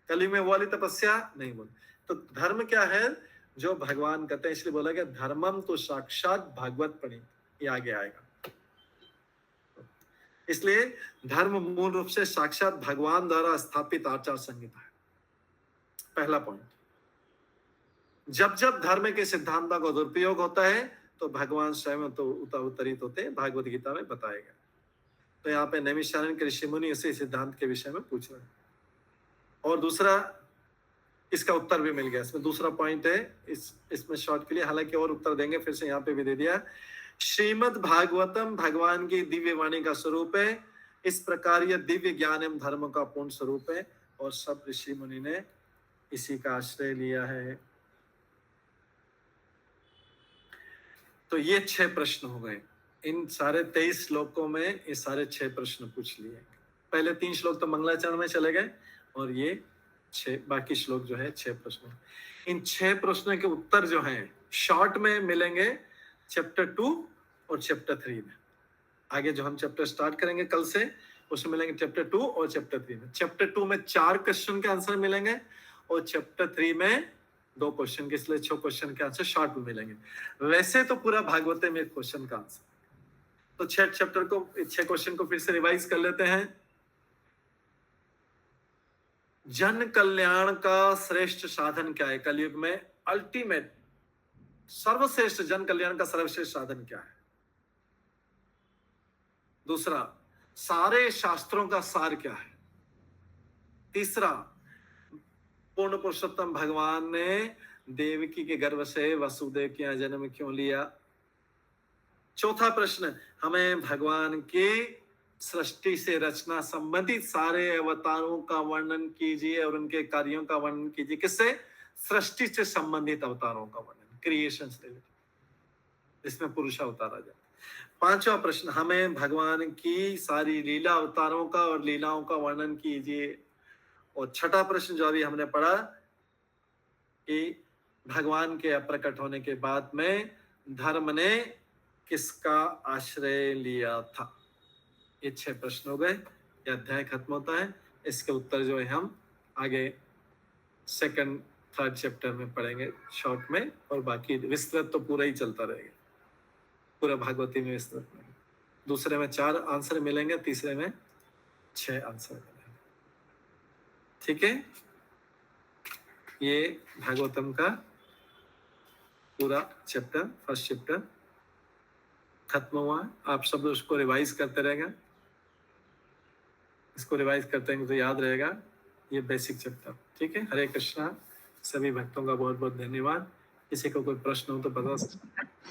कलयुग में वो वाली तपस्या नहीं बोली। तो धर्म क्या है? जो भगवान कहते हैं, इसलिए बोला गया धर्मम तो साक्षात भागवत प्रणीत। ये आगे आएगा। इसलिए धर्म मूल रूप से साक्षात भगवान द्वारा स्थापित आचार संहिता है। पहला पॉइंट। जब जब धर्म के सिद्धांतों का दुरुपयोग होता है तो भगवान स्वयं तो उत्तरित होते हैं, भागवत गीता में बताया गया। तो यहाँ पे नैमिषारण्य के ऋषि मुनि इसी सिद्धांत के विषय में पूछ रहे हैं। और दूसरा, इसका उत्तर भी मिल गया। इसमें दूसरा पॉइंट है, इसमें शॉर्ट के लिए, हालांकि और उत्तर देंगे, फिर से यहाँ पे भी दे दिया। श्रीमद् भागवतम भगवान की दिव्य वाणी का स्वरूप है। इस प्रकार यह दिव्य ज्ञान एवं धर्म का पूर्ण स्वरूप है, और सब ऋषि मुनि ने इसी का आश्रय लिया है। तो ये 6 प्रश्न हो गए। इन सारे 23 श्लोकों में ये सारे 6 प्रश्न पूछ लिए। पहले 3 श्लोक तो मंगलाचरण में चले गए, और ये 6 बाकी श्लोक जो है 6 प्रश्न। इन 6 प्रश्नों के उत्तर जो हैं शॉर्ट में मिलेंगे चैप्टर 2 और चैप्टर 3 में। आगे जो हम चैप्टर स्टार्ट करेंगे कल से, उसमें मिलेंगे चैप्टर 2 और चैप्टर 3 में। चैप्टर 2 में 4 क्वेश्चन के आंसर मिलेंगे, और चैप्टर 3 में 2 क्वेश्चन के, इसलिए 6 क्वेश्चन के आंसर शॉर्ट में मिलेंगे। वैसे तो पूरा भागवत में 1 क्वेश्चन का आंसर। तो 6 चैप्टर को, 6 क्वेश्चन को फिर से रिवाइज कर लेते हैं। जन कल्याण का श्रेष्ठ साधन क्या है? कलयुग में अल्टीमेट सर्वश्रेष्ठ जन कल्याण का सर्वश्रेष्ठ साधन क्या है? दूसरा, सारे शास्त्रों का सार क्या है? तीसरा, पूर्ण पुरुषोत्तम भगवान ने देवकी के गर्भ से वसुदेव के यहाँ जन्म क्यों लिया? चौथा प्रश्न, हमें भगवान की सृष्टि से रचना संबंधित सारे अवतारों का वर्णन कीजिए और उनके कार्यों का वर्णन कीजिए। किससे? सृष्टि से संबंधित अवतारों का वर्णन, क्रिएशन से, इसमें पुरुष अवतार आ जाए। पांचवा प्रश्न, हमें भगवान की सारी लीला अवतारों का और लीलाओं का वर्णन कीजिए। और छठा प्रश्न जो अभी हमने पढ़ा कि भगवान के अप्रकट होने के बाद में धर्म ने किसका आश्रय लिया था? ये 6 प्रश्न हो गए। ये अध्याय खत्म होता है। इसके उत्तर जो है हम आगे 2nd 3rd चैप्टर में पढ़ेंगे शॉर्ट में, और बाकी विस्तृत तो पूरा ही चलता रहेगा, पूरा भागवती में विस्तृत में। दूसरे में 4 आंसर मिलेंगे, तीसरे में 6 आंसर मिलेंगे। ठीक है, ये भागवतम का पूरा चैप्टर, फर्स्ट चैप्टर खत्म हुआ। आप सब उसको रिवाइज करते रहेगा, इसको रिवाइज करते रहेंगे तो याद रहेगा ये बेसिक चैप्टर। ठीक है, हरे कृष्णा। सभी भक्तों का बहुत बहुत धन्यवाद। किसी को कोई प्रश्न हो तो बता सकते।